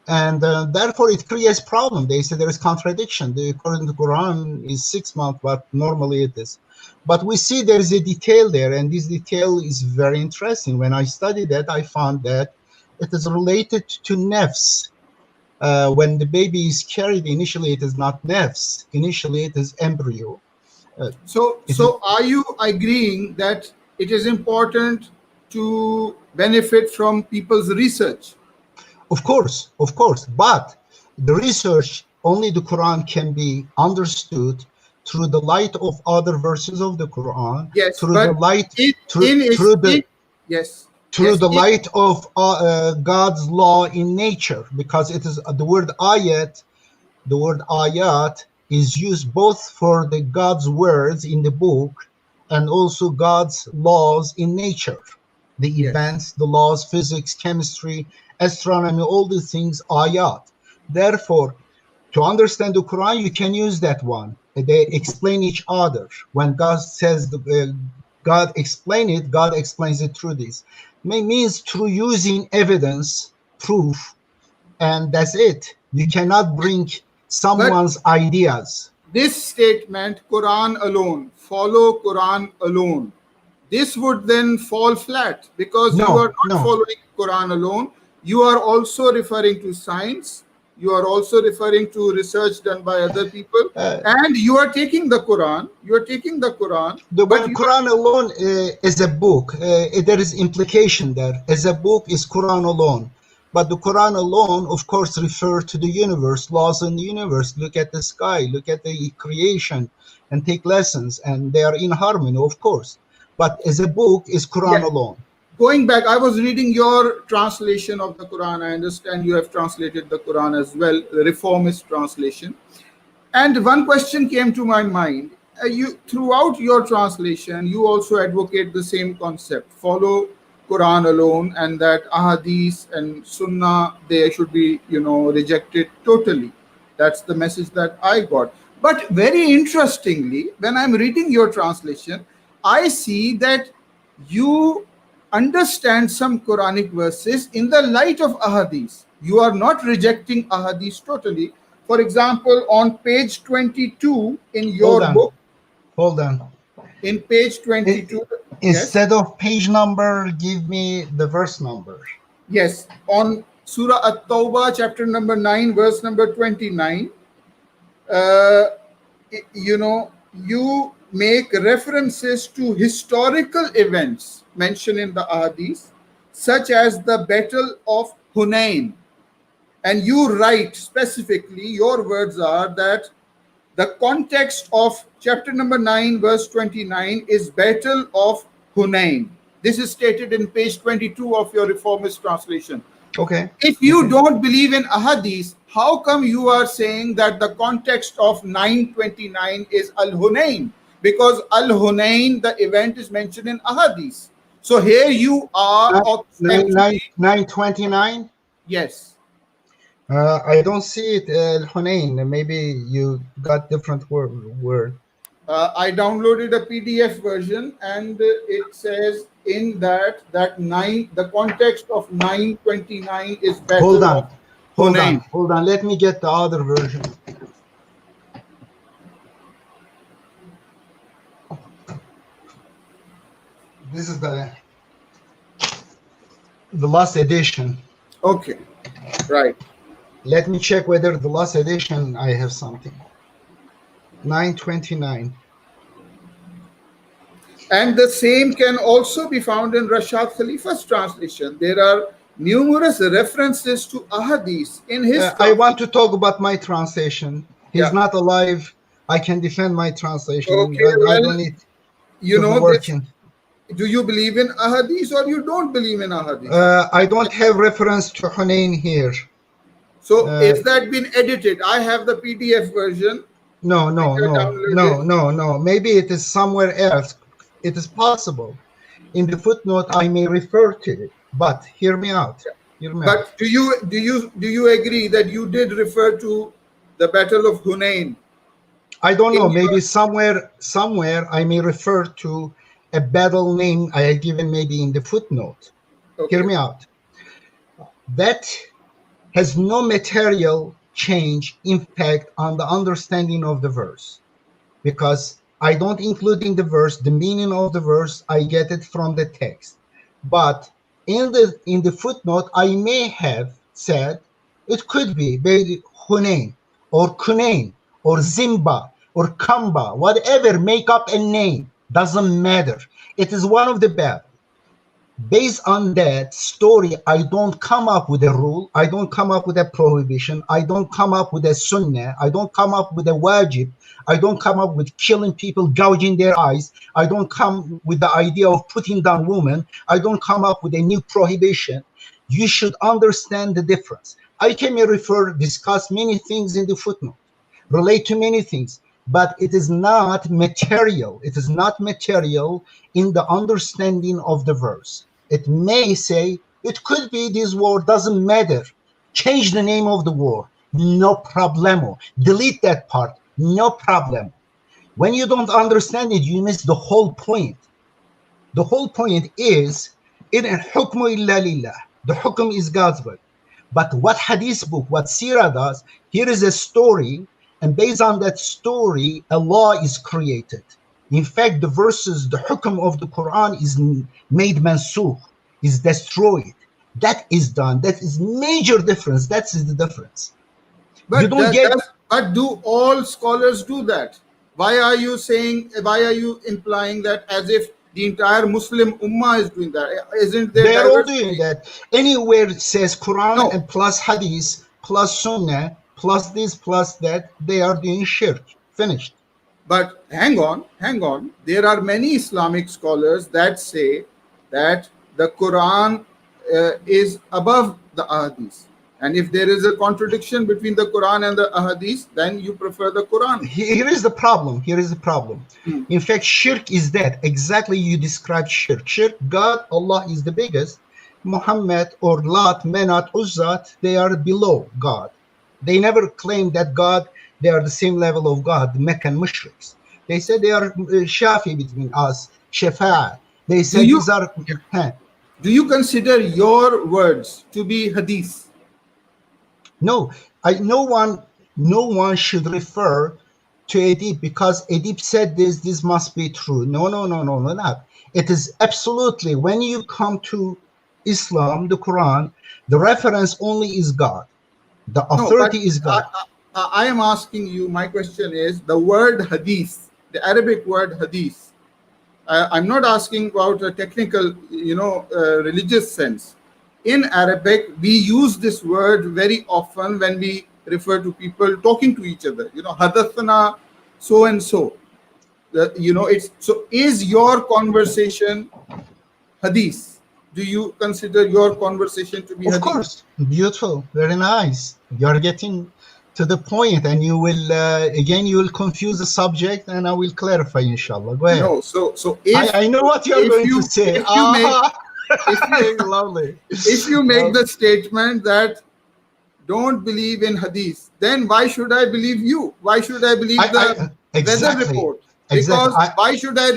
S2: And therefore it creates problem. They say there is contradiction. According to the Quran is 6 months, but normally it is. But we see there is a detail there, and this detail is very interesting. When I studied that, I found that it is related to nafs. When the baby is carried, initially it is not nafs. Initially it is embryo.
S1: So are you agreeing that it is important to benefit from people's research?
S2: Of course. But the research only the Quran can be understood through the light of other verses of the Quran,
S1: Yes,
S2: through the
S1: but
S2: light,
S1: in
S2: through
S1: in its
S2: through the
S1: yes,
S2: through
S1: yes,
S2: the light of God's law in nature, because it is the word ayat. The word ayat is used both for the God's words in the book and also God's laws in nature. The
S1: yes.
S2: events, the laws, physics, chemistry, astronomy, all these things, ayat. Therefore, to understand the Quran, you can use that one. They explain each other. When God says God explain it, God explains it through this. Means through using evidence, proof, and that's it. You cannot bring
S1: But
S2: someone's ideas.
S1: this statement, Quran alone, follow Quran alone, this would then fall flat because you are
S2: No,
S1: not
S2: no.
S1: following Quran alone. You are also referring to science. You are also referring to research done by other people, and you are taking the Quran. You are taking the Quran,
S2: The
S1: but
S2: when
S1: you
S2: Quran alone is a book, there is implication there. As a book is Quran alone, but the Quran alone, of course, refer to the universe, laws in the universe. Look at the sky, look at the creation, and take lessons, and they are in harmony, of course. But as a book is Quran
S1: yeah.
S2: alone.
S1: Going back, I was reading your translation of the Quran. I understand you have translated the Quran as well, the reformist translation. And one question came to my mind. You throughout your translation, you also advocate the same concept: follow Quran alone, and that ahadith and Sunnah they should be rejected totally. That's the message that I got. But very interestingly, when I'm reading your translation, I see that you understand some Quranic verses in the light of ahadith. You are not rejecting ahadith totally. For example, on page 22 in
S2: Hold
S1: your
S2: on,
S1: book,
S2: hold on.
S1: in page 22, yes,
S2: Instead of page number, give me the verse number.
S1: yes, on Surah At-Tawbah, chapter number 9, verse number 29, uh, you make references to historical events mentioned in the ahadith, such as the Battle of Hunain. And you write specifically, your words are that the context of chapter number 9, verse 29 is Battle of Hunain. This is stated in page 22 of your reformist translation.
S2: Okay.
S1: If you
S2: Okay.
S1: don't believe in ahadith, how come you are saying that the context of 929 is Al Hunain? Because Al Hunain, the event is mentioned in ahadith. So here you are actually,
S2: 929.
S1: yes.
S2: I don't see it, Hunain. Maybe you got different word.
S1: I downloaded a PDF version, and it says in that nine, the context of 929 is
S2: Hold
S1: Battle of
S2: on,
S1: Hunain.
S2: hold on. Let me get the other version. This is the last edition.
S1: Okay, right.
S2: Let me check whether the last edition I have something. 929.
S1: And the same can also be found in Rashad Khalifa's translation. There are numerous references to ahadith in his
S2: I want
S1: translation.
S2: to talk about my translation. He's
S1: Yeah.
S2: not alive. I can defend my translation.
S1: Okay.
S2: I
S1: Well,
S2: don't need to be
S1: this.
S2: working.
S1: Do you believe in ahadith or you don't believe in ahadith?
S2: I don't have reference to Hunain here.
S1: So is that been edited? I have the PDF version
S2: No,
S1: which
S2: no,
S1: I
S2: no,
S1: downloaded.
S2: no, no, no. Maybe it is somewhere else. It is possible. In the footnote, I may refer to it. But hear me out. Hear me out.
S1: But do you agree that you did refer to the Battle of Hunain
S2: I don't
S1: in
S2: know.
S1: your?
S2: Maybe somewhere I may refer to a battle name I had given maybe in the footnote. Hear
S1: Okay.
S2: me out. That has no material change impact on the understanding of the verse, because I don't include in the verse the meaning of the verse. I get it from the text. But in the footnote, I may have said it could be Hunain or Kunain or Zimba or Kamba, whatever, make up a name. Doesn't matter. It is one of the battles. Based on that story, I don't come up with a rule, I don't come up with a prohibition, I don't come up with a sunnah, I don't come up with a wajib, I don't come up with killing people, gouging their eyes, I don't come with the idea of putting down women, I don't come up with a new prohibition. You should understand the difference. I can discuss many things in the footnote, relate to many things, but it is not material. It is not material in the understanding of the verse. It may say, it could be this word doesn't matter. Change the name of the word. No problemo. Delete that part. No problem. When you don't understand it, you miss the whole point. The whole point is, in hukmu illa lillah. The hukum is God's word. But what hadith book, what seerah does, here is a story, and based on that story, a law is created. In fact, the verses, the hukum of the Quran is made mansukh, is destroyed. That is done. That is major difference. That is the difference.
S1: But
S2: you don't get.
S1: But do all scholars do that? Why are you saying? Why are you implying that as if the entire Muslim ummah is doing that? Isn't there?
S2: They're all doing that. Anywhere it says Quran
S1: No.
S2: and plus hadith, plus sunnah, plus this, plus that, they are doing shirk. Finished.
S1: But hang on. There are many Islamic scholars that say that the Quran is above the ahadith. And if there is a contradiction between the Quran and the ahadith, then you prefer the Quran.
S2: Here is the problem. In fact, shirk is that. Exactly, you described shirk. Shirk, God, Allah is the biggest. Muhammad or Lat, Menat, Uzzat, they are below God. They never claim that God, they are the same level of God, the Meccan mushriks. They said they are shafi between us, shafa'a. They said these are...
S1: Do you consider your words to be hadith?
S2: No, no one should refer to Edip because Edip said this must be true. No, not. It is absolutely, when you come to Islam, the Quran, the reference only is God. The authority is God.
S1: I am asking you, my question is, the word hadith, the Arabic word hadith. I'm not asking about a technical, religious sense. In Arabic, we use this word very often when we refer to people talking to each other. Hadathana so and so. It's so. Is your conversation hadith? Do you consider your conversation to be hadith?
S2: Of course, beautiful, very nice. You're getting to the point, and you will confuse the subject, and I will clarify, inshallah. Go ahead.
S1: No, so if
S2: I know what you're going to say. Lovely.
S1: If you make the statement that don't believe in hadith, then why should I believe you? Why should I believe the weather report? Because why should I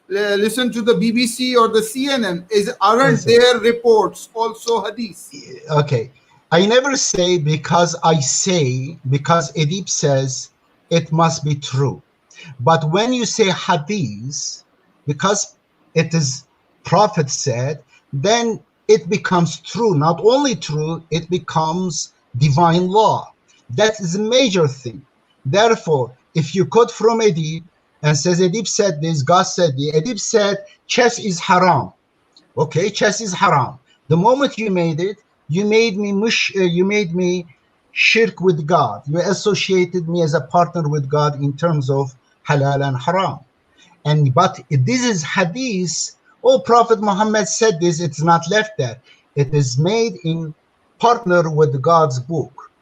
S1: listen to the BBC or the CNN? Aren't their reports also hadith?
S2: Okay. I never say because Edip says it must be true. But when you say hadith, because it is Prophet said, then it becomes true. Not only true, it becomes divine law. That is a major thing. Therefore, if you quote from Edip and says Edip said this, God said this, Edip said chess is haram. Okay, chess is haram. The moment you made it, you made me shirk with God. You associated me as a partner with God in terms of halal and haram. But this is hadith. Oh, Prophet Muhammad said this, it's not left there. It is made in partner with God's book.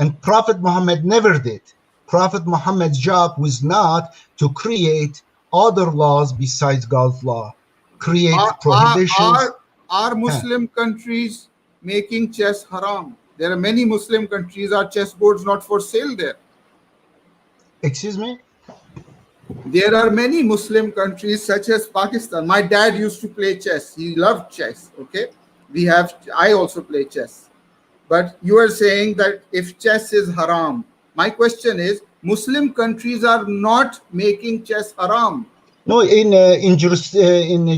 S2: And Prophet Muhammad never did. Prophet Muhammad's job was not to create other laws besides God's law, create prohibitions.
S1: Are Muslim countries making chess haram? There are many Muslim countries, are chessboards not for sale there?
S2: Excuse me?
S1: There are many Muslim countries such as Pakistan. My dad used to play chess. He loved chess. Okay. I also play chess. But you are saying that if chess is haram, my question is, Muslim countries are not making chess haram.
S2: No, in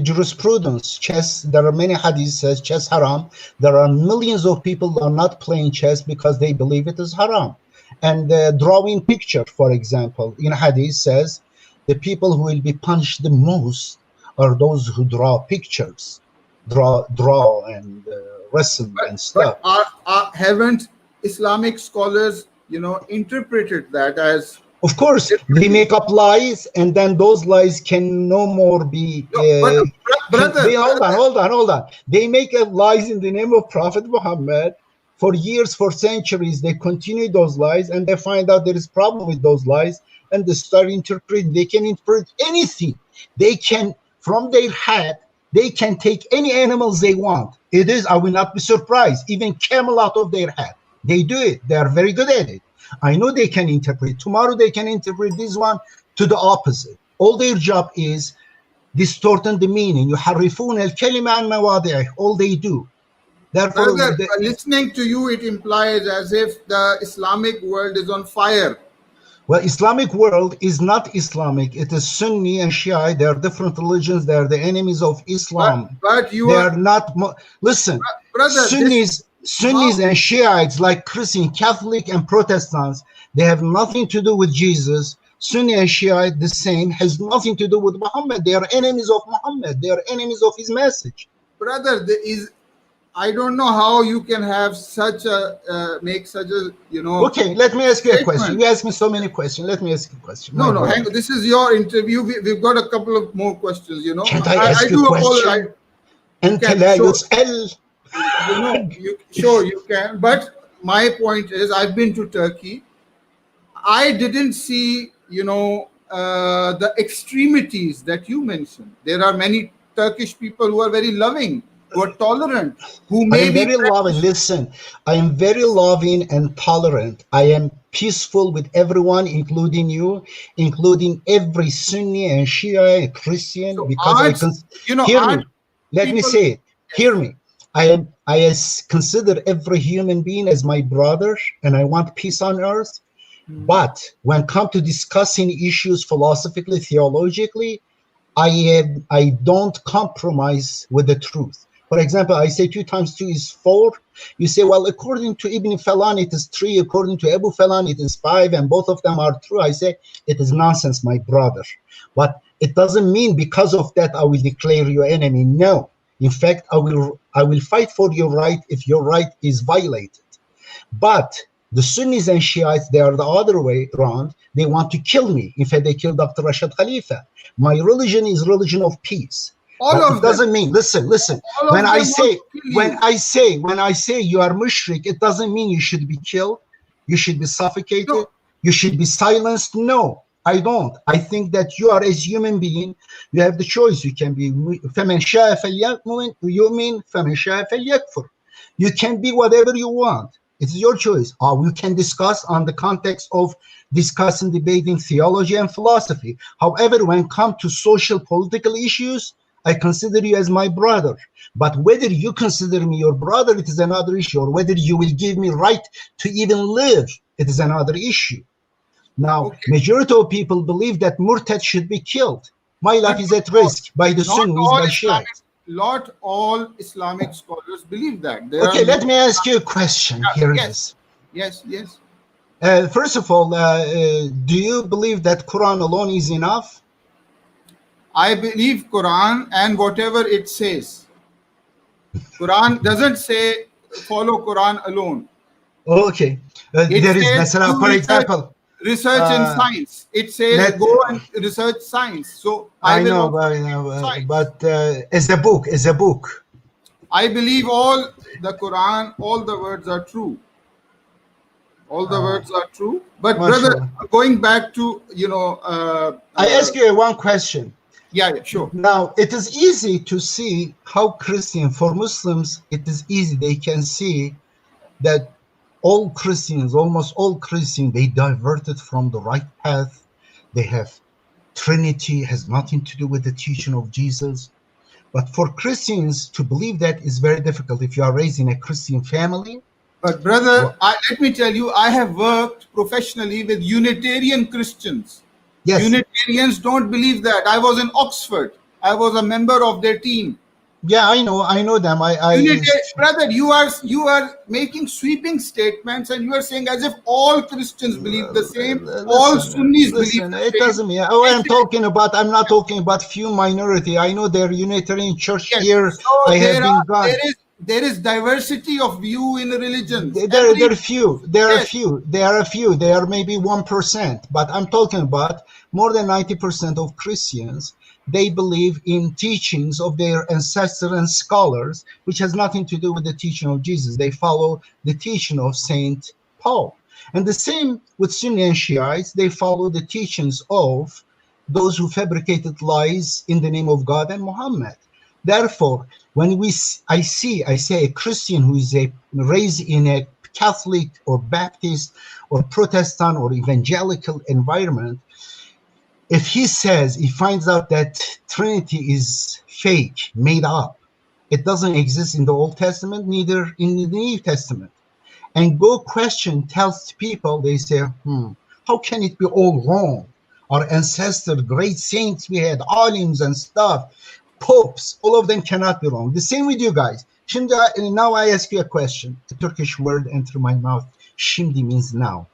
S2: jurisprudence, chess, there are many hadiths says chess haram. There are millions of people who are not playing chess because they believe it is haram. And drawing picture, for example, in hadith says, the people who will be punished the most are those who draw pictures. draw and wrestle and
S1: But
S2: stuff.
S1: haven't Islamic scholars, interpreted that as
S2: Of course, they
S1: differently?
S2: make up lies, and then those lies can no more be.
S1: No, but
S2: They
S1: brother,
S2: hold on. They make up lies in the name of Prophet Muhammad for years, for centuries. They continue those lies, and they find out there is problem with those lies, and they start interpreting. They can interpret anything. They can, from their hat, they can take any animals they want. It is, I will not be surprised, even camel out of their hat. They do it. They are very good at it. I know they can interpret. Tomorrow they can interpret this one to the opposite. All their job is distorting the meaning. يحرفون الكلمة عن مواضعه. All they do. Therefore,
S1: brother, listening to you, it implies as if the Islamic world is on fire.
S2: well, Islamic world is not Islamic. It is Sunni and Shia. They are different religions. They are the enemies of Islam.
S1: But you
S2: They
S1: are,
S2: are not. Listen,
S1: brother.
S2: Sunnis and Shiites, like Christian, Catholic, and Protestants, they have nothing to do with Jesus. Sunni and Shiite, the same, has nothing to do with Muhammad. They are enemies of Muhammad. They are enemies of his message.
S1: Brother, I don't know how you can have such a make such a
S2: Okay, let me ask you a
S1: statement.
S2: question. You ask me so many questions. Let me ask you a question.
S1: No, hang on. This is your interview. We've got a couple of more questions.
S2: Can't I ask you a question? أنت لا يسأل.
S1: Sure, you can. But my point is, I've been to Turkey. I didn't see, the extremities that you mentioned. There are many Turkish people who are very loving, who are tolerant, who
S2: I
S1: may
S2: am
S1: be
S2: very loving. Listen, I am very loving and tolerant. I am peaceful with everyone, including you, including every Sunni and Shia, Christian,
S1: So
S2: because hear me. Let me say it. Hear me. I consider every human being as my brother, and I want peace on earth. But when come to discussing issues philosophically, theologically, I don't compromise with the truth. For example, I say 2 times 2 is 4. You say, well, according to Ibn Falan, it is 3. According to Abu Falan, it is 5, and both of them are true. I say, it is nonsense, my brother. But it doesn't mean because of that I will declare you enemy. No. In fact, I will fight for your right if your right is violated. But the Sunnis and Shiites, they are the other way around. They want to kill me. In fact, they killed Dr. Rashid Khalifa. My religion is religion of peace. It doesn't mean, listen. When I say you are mushrik, it doesn't mean you should be killed. You should be suffocated. No. You should be silenced. No, I don't. I think that you are, as human being, you have the choice. You can be فَمَنْ شَاءَ فَلْيُؤْمِنْ فَمَنْ شَاءَ فَلْيَكْفُرْ. You can be whatever you want. It's your choice. We can discuss on the context of discussing, debating theology and philosophy. However, when it comes to social, political issues, I consider you as my brother. But whether you consider me your brother, it is another issue. Or whether you will give me right to even live, it is another issue. Now, majority of people believe that Murtad should be killed. My life is at risk by the Sunnis, by Shiites.
S1: Not all Islamic scholars believe that.
S2: Okay, let me ask you a question. Here it is.
S1: Yes.
S2: First of all, do you believe that Quran alone is enough?
S1: I believe Quran and whatever it says. Quran doesn't say follow Quran alone.
S2: Okay. There is, mesela, for example,
S1: research in science. It says go and research science. So I know,
S2: but as a book.
S1: I believe all the Quran, all the words are true. All the words are true. But brother, going back to
S2: I ask you one question.
S1: Yeah, sure.
S2: Now, it is easy to see how Christian, for Muslims, it is easy. They can see that all Christians, almost all Christians, they diverted from the right path. They have Trinity, has nothing to do with the teaching of Jesus. But for Christians to believe that is very difficult if you are raised in a Christian family.
S1: But brother, let me tell you, I have worked professionally with Unitarian Christians. Yes. Unitarians don't believe that. I was in Oxford. I was a member of their team.
S2: Yeah, I know them.
S1: Brother, you are making sweeping statements, and you are saying as if all Christians believe the same, all Sunnis believe
S2: Listen.
S1: the
S2: It
S1: same.
S2: doesn't mean. Oh,
S1: It is,
S2: I'm not talking about few minority. I know their Unitarian Church
S1: yes.
S2: here.
S1: So
S2: I have been gone.
S1: there is diversity of view in religions.
S2: There are few. There are
S1: Yes,
S2: few. There are few. They are maybe 1%. But I'm talking about more than 90% of Christians. They believe in teachings of their ancestors and scholars, which has nothing to do with the teaching of Jesus. They follow the teaching of Saint Paul. And the same with Sunni and Shiites. They follow the teachings of those who fabricated lies in the name of God and Muhammad. Therefore, when I say a Christian who is raised in a Catholic or Baptist or Protestant or evangelical environment, if he finds out that Trinity is fake, made up, it doesn't exist in the Old Testament, neither in the New Testament, and go question, tells people, they say, how can it be all wrong? Our ancestors, great saints we had, alims and stuff, popes, all of them cannot be wrong. The same with you guys. Şimdi, now I ask you a question. A Turkish word entered my mouth. Şimdi means now.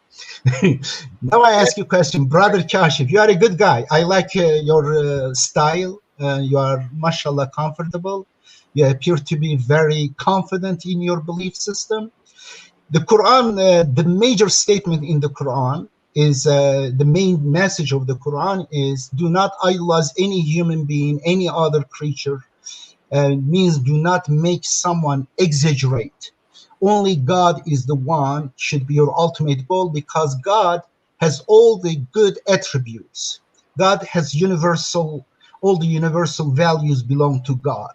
S2: Now I ask you a question. Brother Kashif, you are a good guy. I like your style. You are, mashallah, comfortable. You appear to be very confident in your belief system. The Quran, the major statement in the Quran is the main message of the Quran is do not idolize any human being, any other creature. Means do not make someone exaggerate. Only God is the one should be your ultimate goal, because God has all the good attributes. God has all the universal values belong to God.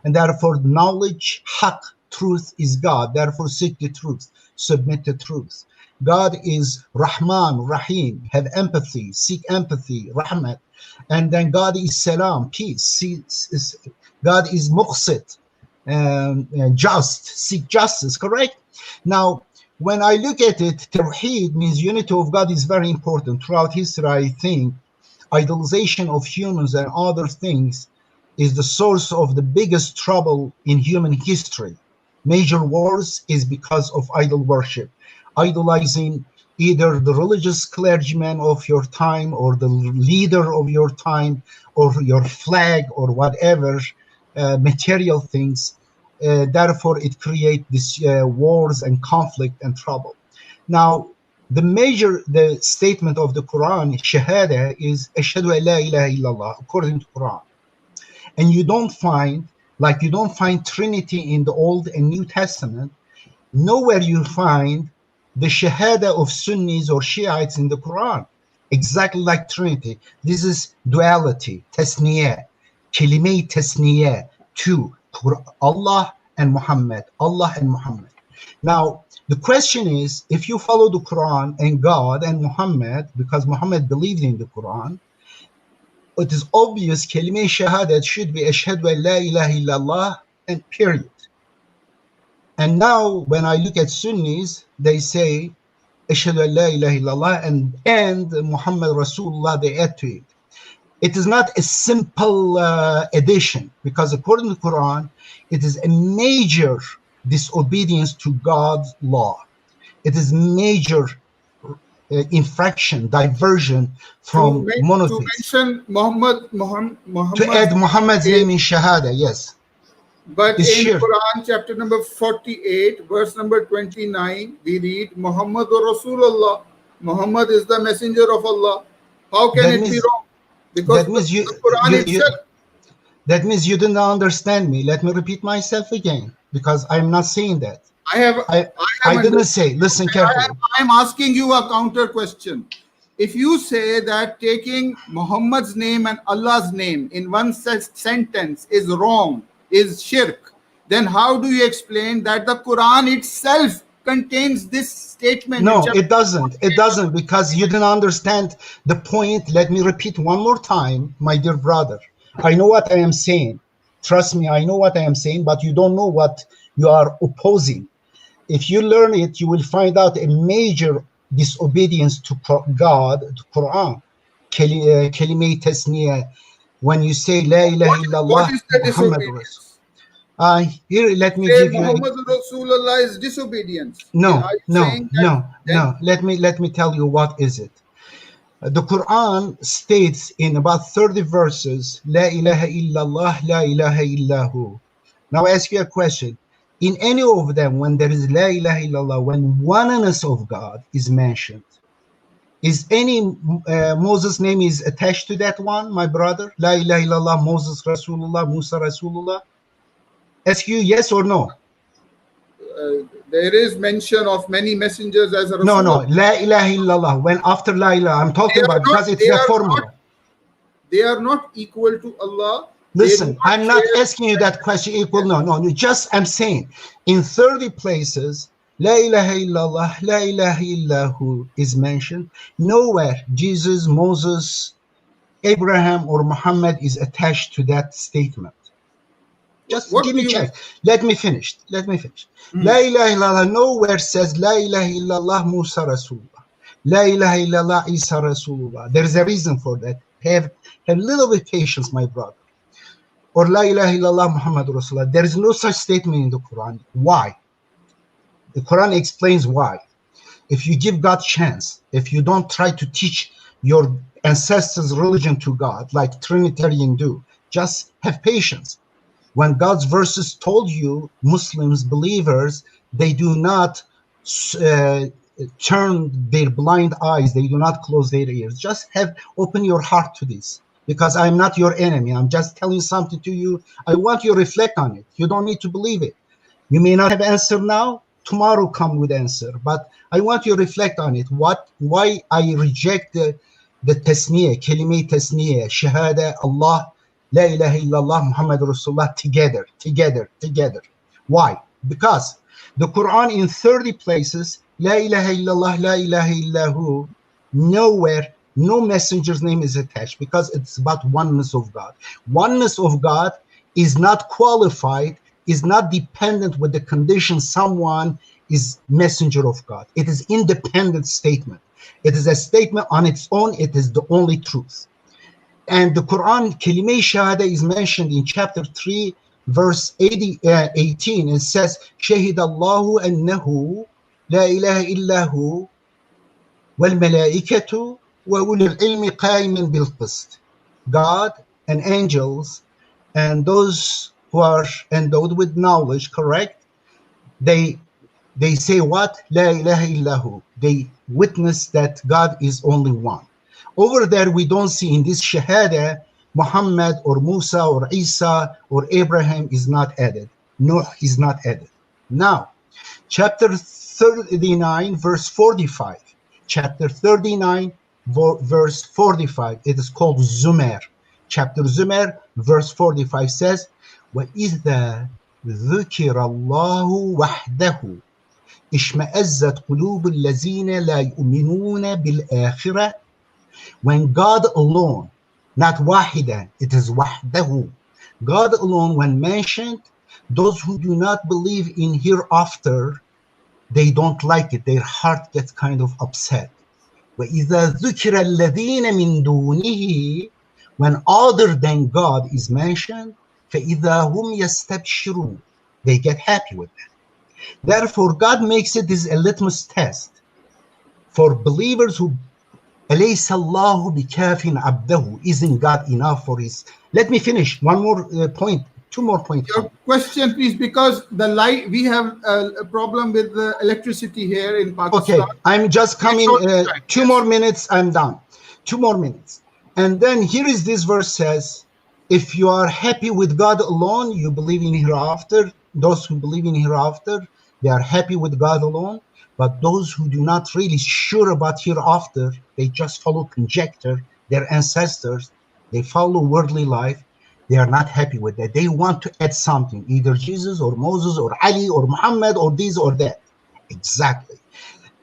S2: And therefore knowledge, haq, truth is God. Therefore seek the truth, submit the truth. God is Rahman, Rahim, have empathy, seek empathy, rahmat. And then God is Salam, peace. God is Muqsit, just, seek justice, correct? Now, when I look at it, Tawheed means unity of God is very important. Throughout history, I think idolization of humans and other things is the source of the biggest trouble in human history. Major wars is because of idol worship, idolizing either the religious clergyman of your time or the leader of your time or your flag or whatever material things. Therefore, it creates these wars and conflict and trouble. Now, the statement of the Quran, Shahada, is Ashhadu an la ilaha illallah, according to Quran. And you don't find Trinity in the Old and New Testament. Nowhere you find the Shahada of Sunnis or Shiites in the Quran, exactly like Trinity. This is duality, tasniyah, kelime tasniyah, two, Allah and Muhammad, Allah and Muhammad. Now, the question is, if you follow the Quran and God and Muhammad, because Muhammad believed in the Quran, it is obvious kalime shahadat should be ashhadu an la ilaha illallah and period. And now when I look at Sunnis, they say ashhadu an la ilaha illallah and Muhammad Rasulullah, they add to it. It is not a simple addition, because according to the Quran, it is a major disobedience to God's law. It is major infraction, diversion from
S1: to
S2: monotheism.
S1: mention Muhammad,
S2: To add Muhammad's name in Shahada, yes.
S1: But
S2: It's
S1: in
S2: shirk.
S1: Quran chapter number 48, verse number 29, we read Muhammad Rasulullah. Muhammad is the messenger of Allah. How can it be wrong? Because the Quran itself.
S2: That means you didn't understand me. Let me repeat myself again, because I'm not saying that. I didn't say, listen carefully.
S1: I'm asking you a counter question. If you say that taking Muhammad's name and Allah's name in one sentence is wrong, is shirk, then how do you explain that the Quran itself contains this statement?
S2: No, it doesn't. It doesn't, because you didn't understand the point. Let me repeat one more time, my dear brother. I know what I am saying. Trust me, I know what I am saying, but you don't know what you are opposing. If you learn it, you will find out a major disobedience to God, to Quran. Kalime tasniyah. When you say La ilaha illallah,
S1: what is the
S2: Muhammad
S1: disobedience?
S2: Here, let me
S1: Say
S2: give you.
S1: Muhammad Rasulullah is disobedience.
S2: No,
S1: Are you
S2: no,
S1: saying that
S2: no,
S1: then?
S2: no. Let me tell you what is it. The Quran states in about 30 verses, La ilaha illallah, la ilaha illahu. Now I ask you a question. In any of them, when there is La ilaha illallah, when oneness of God is mentioned, is any Moses' name is attached to that one, my brother? La ilaha illallah, Moses Rasulullah, Musa Rasulullah? Ask you yes or no?
S1: There is mention of many messengers as a
S2: No, no.
S1: Rasulullah.
S2: La ilaha illallah. When after la ilaha, I'm
S1: They
S2: talking
S1: are
S2: about
S1: not.
S2: because it's
S1: They
S2: the
S1: are not.
S2: formula.
S1: They are not equal to Allah. They do
S2: Listen,
S1: not
S2: I'm not
S1: share.
S2: asking you that question equal.
S1: Yes.
S2: No, no, no. Just I'm saying in 30 places, La ilaha illallah, La ilaha illahu is mentioned. Nowhere Jesus, Moses, Abraham, or Muhammad is attached to that statement. Just
S1: What
S2: give
S1: do
S2: me
S1: you?
S2: check. Let me finish. Let me finish. La
S1: Hmm.
S2: ilaha illallah nowhere says La ilaha illallah Musa Rasulullah. La ilaha illallah Isa Rasulullah. There is a reason for that. Have little bit patience, my brother. Or La ilaha illallah Muhammad Rasulullah. There is no such statement in the Quran. Why? The Quran explains why. If you give God chance, if you don't try to teach your ancestors' religion to God, like Trinitarian do, just have patience. When God's verses told you, Muslims, believers, they do not uh, turn their blind eyes, they do not close their ears. Just open your heart to this, because I'm not your enemy. I'm just telling something to you. I want you to reflect on it. You don't need to believe it. You may not have answer now, tomorrow come with answer, but I want you to reflect on it. Why I reject the tasniyah, kalimah tasniyah, shahada, Allah, la ilaha illallah, Muhammad Rasulullah, together. Why? Because the Quran in 30 places, la ilaha illallah, la ilaha illahu, nowhere, no messenger's name is attached, because it's about oneness of God. Oneness of God is not qualified, is not dependent with the condition someone is messenger of God. It is independent statement. It is a statement on its own. It is the only truth. And the Quran, Kalimah Shahada, is mentioned in chapter 3, verse 18. It says, Shahid Allahu annahu la ilaha illahu wal malaikatu wa ulul ilmi qaiman bil qist. God and angels and those who are endowed with knowledge, correct? They say what? La ilaha illahu. They witness that God is only one. Over there, we don't see in this shahada Muhammad or Musa or Isa or Abraham is not added. Noah is not added. Now, chapter 39, verse 45. Chapter 39, verse 45. It is called Zumer. Chapter Zumer, verse 45 says, وَإِذَا ذُكِرَ اللَّهُ وَحْدَهُ اشْمَأَزَّتْ قُلُوبُ الَّذِينَ لَا يُؤْمِنُونَ بِالْآخِرَةِ. When God alone, not wahida, it is wahdahu. God alone, when mentioned, those who do not believe in hereafter, they don't like it. Their heart gets kind of upset. وَإِذَا ذُكِرَ الَّذِينَ مِن دُونِهِ. When other than God is mentioned, فَإِذَا هُمْ يَسْتَبْشِرُونَ. They get happy with that. Therefore, God makes it as a litmus test for believers who أَلَيْسَ اللَّهُ بِكَافٍ عَبْدَهُ. Isn't God enough for his... Let me finish. One more point. Two more points.
S1: Your question, please, because the light. We have a problem with the electricity here in Pakistan.
S2: Okay, I'm just
S1: Very
S2: coming.
S1: short time.
S2: Two
S1: Yes.
S2: more minutes, I'm done. 2 more minutes. And then here is this verse says, if you are happy with God alone, you believe in hereafter. Those who believe in hereafter, they are happy with God alone. But those who do not really sure about hereafter, they just follow conjecture, their ancestors, they follow worldly life. They are not happy with that. They want to add something, either Jesus or Moses or Ali or Muhammad or this or that. Exactly.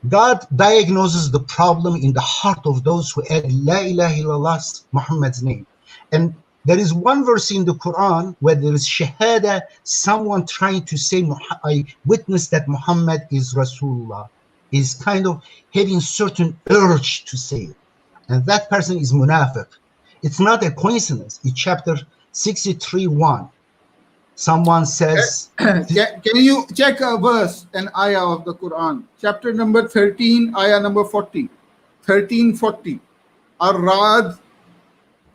S2: God diagnoses the problem in the heart of those who add La ilaha illallah, Muhammad's name. And there is one verse in the Quran where there is shahada, someone trying to say, I witness that Muhammad is Rasulullah, is kind of having certain urge to say it. And that person is munafiq. It's not a coincidence. In chapter 63:1, Someone says,
S1: Can you check a verse, an ayah of the Quran? Chapter number 13, ayah number 40. 1340. Ar-Ra'd,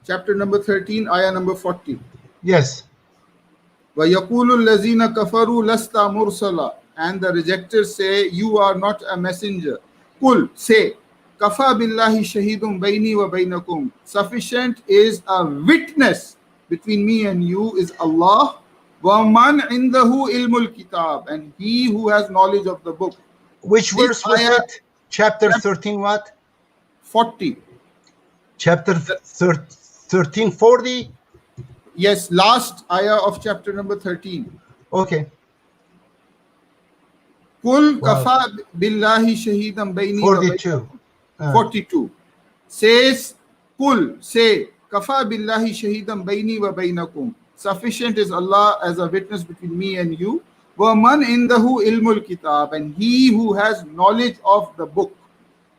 S1: chapter number 13, ayah number 40.
S2: yes.
S1: وَيَقُولُ الَّذِينَ كَفَرُوا لَسْتَ مُرْسَلًا. And the rejectors say, you are not a messenger. Qul, say, Kafa billahi shahidun bayni wa baynakum. Sufficient is a witness between me and you is Allah. Wa man indahu ilmul kitab. And he who has knowledge of the book.
S2: Which
S1: This
S2: verse was
S1: ayah,
S2: it? Chapter 13 what?
S1: 40.
S2: Chapter 1340?
S1: Yes, last ayah of chapter number 13.
S2: Okay.
S1: Qul
S2: Wow.
S1: kafa billahi shahidan bayni wa
S2: 42.
S1: baynakum. 42. Says, Qul, say, kafa billahi shahidan bayni wa baynakum. Sufficient is Allah as a witness between me and you. Wa man indahu ilmul kitab. And he who has knowledge of the book.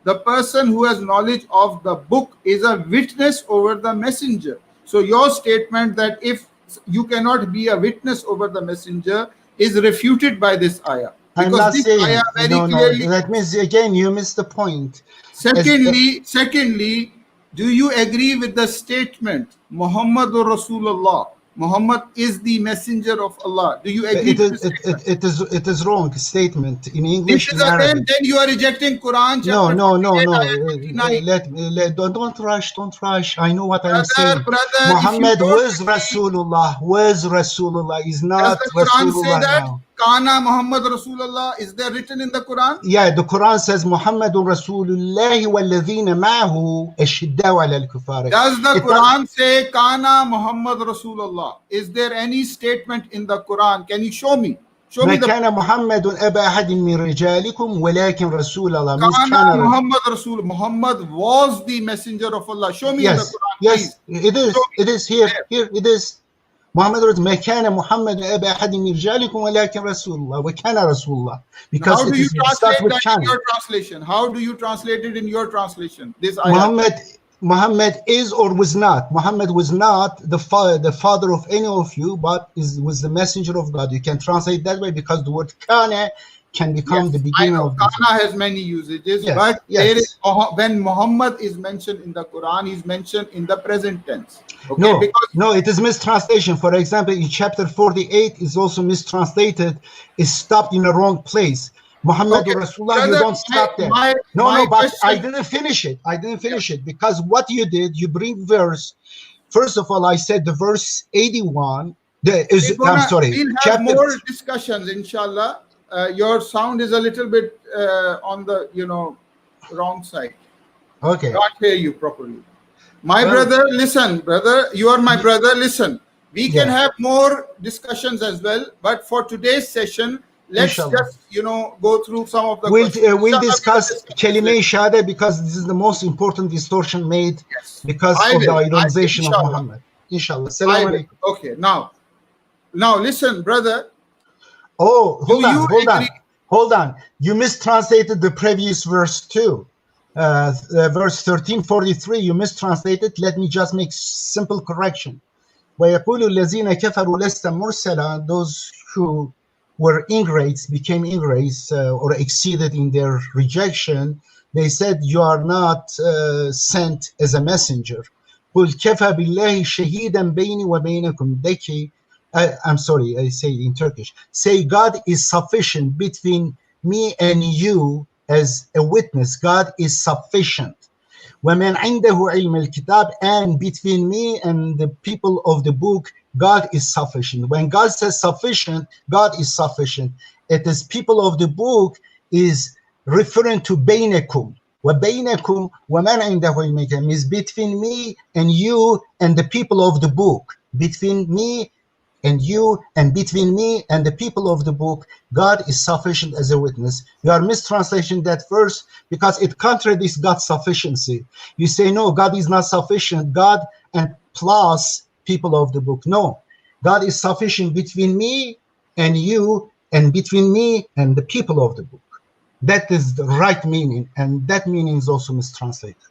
S1: The person who has knowledge of the book is a witness over the messenger. So your statement that if you cannot be a witness over the messenger is refuted by this ayah.
S2: I'm
S1: Because
S2: not
S1: this
S2: saying,
S1: ayah very
S2: no,
S1: clearly.
S2: that means again you missed the point.
S1: Secondly, do you agree with the statement Muhammadur Rasulullah? Muhammad is the messenger of Allah. Do you agree with this statement?
S2: It is wrong statement in English
S1: This is
S2: and Arabic.
S1: then you are rejecting Quran chapter
S2: No.
S1: 58, ayah 29.
S2: Don't rush. I know what I'm
S1: Brother,
S2: saying.
S1: if you
S2: Muhammad
S1: don't
S2: was
S1: agree,
S2: Rasulullah, is
S1: does
S2: not
S1: the Quran say
S2: Rasulullah
S1: that?
S2: now.
S1: Kana Muhammad Rasulullah, is there written in the Quran?
S2: Yeah, the Quran says Muhammadun Rasulullah walladhina ma'ahu ashiddau ala al-kufar.
S1: Does the Quran say Kana Muhammad Rasulullah? Is there any statement in the Quran? Can you show me? Show
S2: ما
S1: me the
S2: كان محمد أبا أحد من رجالكم ولكن رسول الله means
S1: Kana
S2: كان
S1: Muhammad Rasul. Muhammad was the messenger of Allah. Show me in the Quran,
S2: yes,
S1: please.
S2: it is here it is. محمد رسول ما كان محمد أبا أحد من رجالكم ولكن رسول الله وكان رسول الله. Because
S1: How do
S2: it
S1: you
S2: is
S1: translate
S2: start with
S1: that
S2: كان.
S1: in your translation? How do you translate it in your translation? This ayah.
S2: Muhammad is or was not. Muhammad was not the father of any of you, but was the messenger of God. You can translate that way because the word kana can become the beginning of the
S1: Kana has many usages, but there is, when Muhammad is mentioned in the Quran, he's mentioned in the present tense. Okay?
S2: No, it is mistranslation. For example, in chapter 48 is also mistranslated. It's stopped in the wrong place. Muhammad Rasulullah, you don't stop there. But I didn't finish it. It because what you did, you bring verse. First of all, I said the verse 81. I'm sorry.
S1: We'll have more discussions, inshallah. Your sound is a little bit on the wrong side.
S2: Okay.
S1: Can't hear you properly. Brother, listen, brother. You are my brother. Listen. We can have more discussions as well, but for today's session, let's just go through some of the
S2: we'll discuss Kalime Shahada because this is the most important distortion made because of the idolization of Muhammad. Inshallah.
S1: Okay, now listen, brother.
S2: Oh, hold on. You mistranslated the previous verse too. Verse 1343, you mistranslated. Let me just make simple correction. وَيَقُولُ الَّذِينَ كَفَرُوا لَسْتَ مُرْسَلًا. Those who were ingrates became ingrates or exceeded in their rejection. They said, you are not sent as a messenger. قُلْ كَفَى بِاللَّهِ شَهِيدًا بَيْنِي وَبَيْنَكُمْ. I'm sorry, I say it in Turkish. Say, God is sufficient between me and you as a witness. God is sufficient. وَمَنْ عِنْدَهُ عِلْمَ الْكِتَابِ. And between me and the people of the book, God is sufficient. When God says sufficient, God is sufficient. It is people of the book is referring to بَيْنَكُمْ. وَبَيْنَكُمْ وَمَنْ عِنْدَهُ عِلْمَ الْكِتَابِ is between me and you and the people of the book. Between me and you and between me and the people of the book, God is sufficient as a witness. You are mistranslating that verse because it contradicts God's sufficiency. You say, no, God is not sufficient. God and plus people of the book. No, God is sufficient between me and you and between me and the people of the book. That is the right meaning, and that meaning is also mistranslated.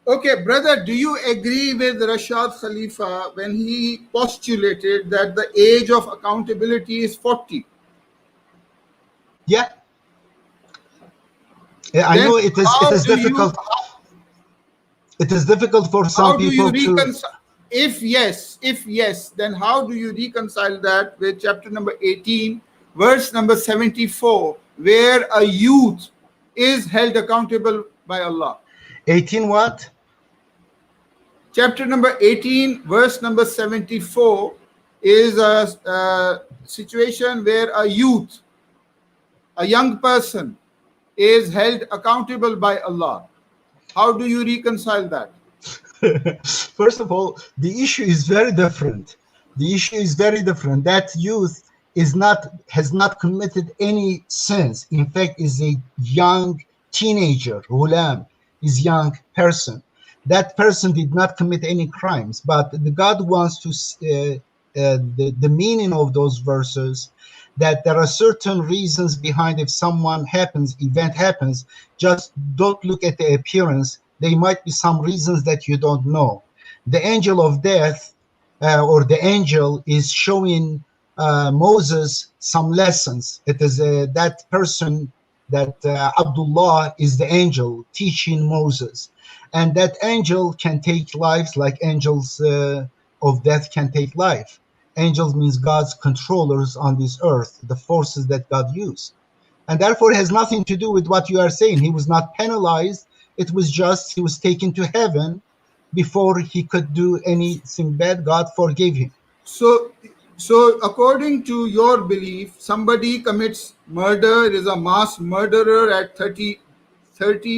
S1: Okay, brother, do you agree with Rashad Khalifa when he postulated that the age of accountability is 40?
S2: Yeah. I
S1: Then
S2: know it is. It
S1: how
S2: is
S1: do you
S2: difficult. It is difficult for some
S1: how do you
S2: people to.
S1: reconcile? If yes, then how do you reconcile that with chapter number 18, verse number 74, where a youth is held accountable by Allah?
S2: 18 what?
S1: Chapter number 18, verse number 74 is a situation where a youth, a young person, is held accountable by Allah. How do you reconcile that?
S2: First of all, the issue is very different. The issue is very different. That youth has not committed any sins. In fact, is a young teenager, ghulam, is young person. That person did not commit any crimes, but the God wants to the meaning of those verses, that there are certain reasons behind. If someone event happens, just don't look at the appearance. There might be some reasons that you don't know. The angel of death, or the angel, is showing Moses some lessons. It is that person, that Abdullah is the angel teaching Moses, and that angel can take lives like angels of death can take life. Angels means God's controllers on this earth, the forces that God used. And therefore, it has nothing to do with what you are saying. He was not penalized. It was just he was taken to heaven before he could do anything bad. God forgave him.
S1: So, so according to your belief, somebody commits murder, is a mass murderer at 30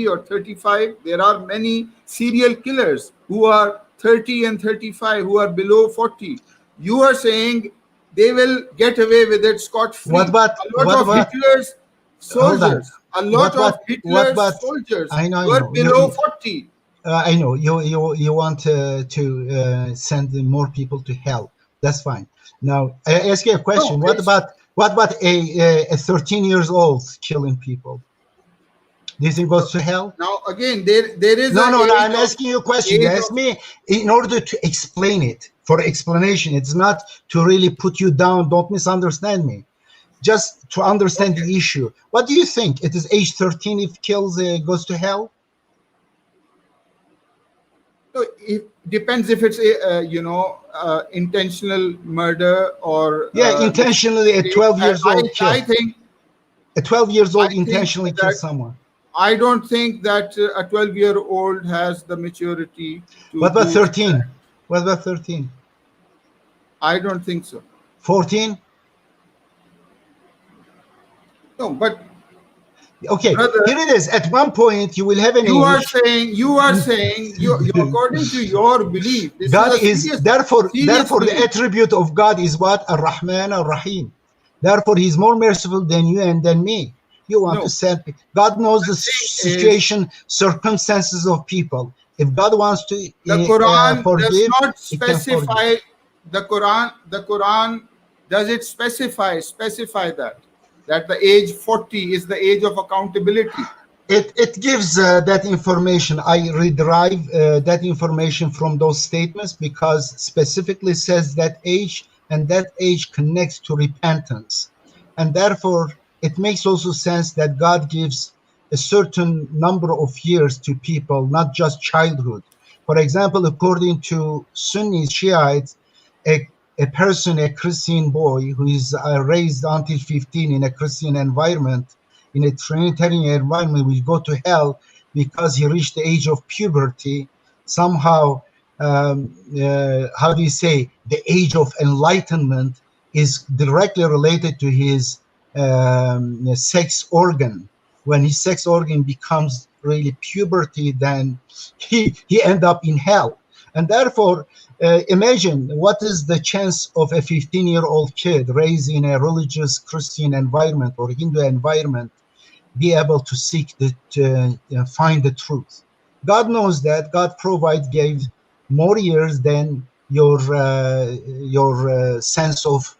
S1: or 35. There are many serial killers who are 30 and 35, who are below 40. You are saying they will get away with it
S2: What
S1: scot-free.
S2: about
S1: A lot of Hitler's
S2: hold on?
S1: soldiers, a lot of
S2: What
S1: Hitler's
S2: about?
S1: soldiers
S2: I
S1: were
S2: know
S1: below 40.
S2: I know you want to send more people to hell. That's fine. Now I ask you a
S1: No,
S2: question.
S1: it's
S2: What about a 13 years old killing people? Do you think goes to hell?
S1: now again there is a
S2: No.
S1: age
S2: I'm
S1: of
S2: asking you a question. You
S1: age
S2: ask
S1: of
S2: me in order to explain it. For explanation, it's not to really put you down. Don't misunderstand me. Just to understand
S1: Okay.
S2: the issue. What do you think? It is age 13 if kills goes to hell?
S1: So it depends if it's a intentional murder or
S2: Yeah,
S1: this
S2: intentionally a
S1: mistake.
S2: 12 years old
S1: I
S2: kill.
S1: think
S2: A 12 years
S1: I
S2: old
S1: think
S2: intentionally kills
S1: that
S2: someone.
S1: I don't think that a 12-year-old has the maturity to
S2: What about
S1: do that.
S2: 13? What about 13?
S1: I don't think so.
S2: 14?
S1: No, but
S2: Okay, here
S1: brother,
S2: it is. At one point, you will have an age.
S1: you are saying you according to your belief, this is
S2: God
S1: a
S2: is,
S1: serious
S2: therefore, the
S1: belief.
S2: attribute of God is what? Ar-Rahman, Ar-Rahim. Therefore, He's more merciful than you and than me. You want to
S1: No,
S2: send, God knows the
S1: the thing is,
S2: situation, circumstances of people. If God wants to
S1: the Quran does
S2: forgive,
S1: not
S2: He can forgive.
S1: specify. The Quran does it specify that the age 40 is the age of accountability?
S2: It gives that information. I derive that information from those statements because specifically says that age, and that age connects to repentance, and therefore it makes also sense that God gives a certain number of years to people, not just childhood. For example, according to Sunni Shiites, a a person, a Christian boy who is raised until 15 in a Christian environment, in a Trinitarian environment, will go to hell because he reached the age of puberty. Somehow, how do you say, the age of enlightenment is directly related to his sex organ. When his sex organ becomes really puberty, then he end up in hell. And therefore, imagine what is the chance of a 15-year-old kid raised in a religious Christian environment or Hindu environment be able to seek find the truth. God knows that. God gave more years than your sense of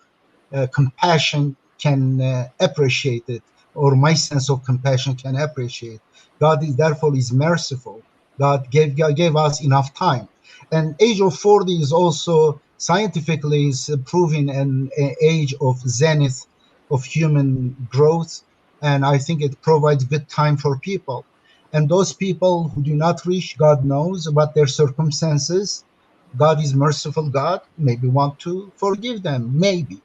S2: compassion can appreciate it, or my sense of compassion can appreciate. God is therefore is merciful. God gave us enough time. And age of 40 is also scientifically is proven an age of zenith of human growth. And I think it provides good time for people. And those people who do not reach, God knows about their circumstances. God is merciful God, maybe want to forgive them, maybe.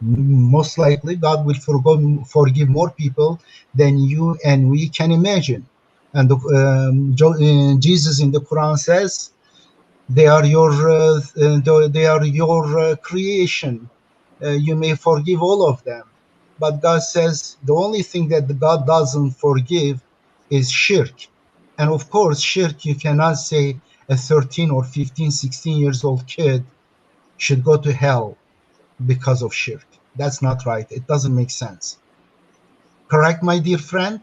S2: Most likely, God will forgive more people than you and we can imagine. And Jesus in the Quran says, they are your creation. You may forgive all of them, but God says the only thing that God doesn't forgive is shirk. And of course, shirk, you cannot say a 13 or 15, 16 years old kid should go to hell because of shirk. That's not right. It doesn't make sense. Correct, my dear friend?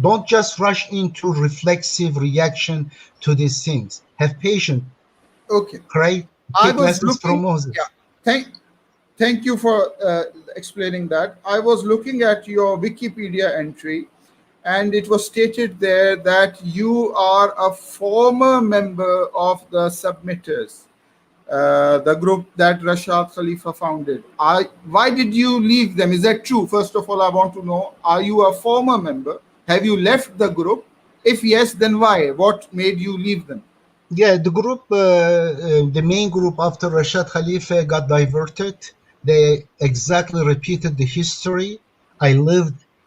S2: Don't just rush into reflexive reaction to these things. Have patience.
S1: Okay.
S2: Right?
S1: I
S2: Take
S1: was
S2: lessons from
S1: looking, yeah,
S2: Moses.
S1: thank, thank you for explaining that. I was looking at your Wikipedia entry, and it was stated there that you are a former member of the Submitters, the group that Rashad Khalifa founded. Why did you leave them? Is that true? First of all, I want to know, are you a former member? Have you left the group? If yes, then why? What made you leave them?
S2: Yeah, the main group after Rashad Khalifa got diverted. They exactly repeated the history. I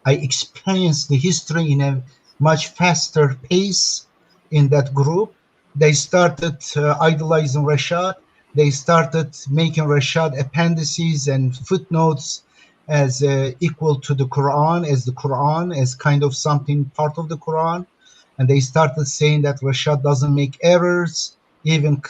S2: experienced the history in a much faster pace in that group. They started idolizing Rashad. They started making Rashad appendices and footnotes as equal to the Quran, as kind of something part of the Quran. And they started saying that Rashad doesn't make errors, even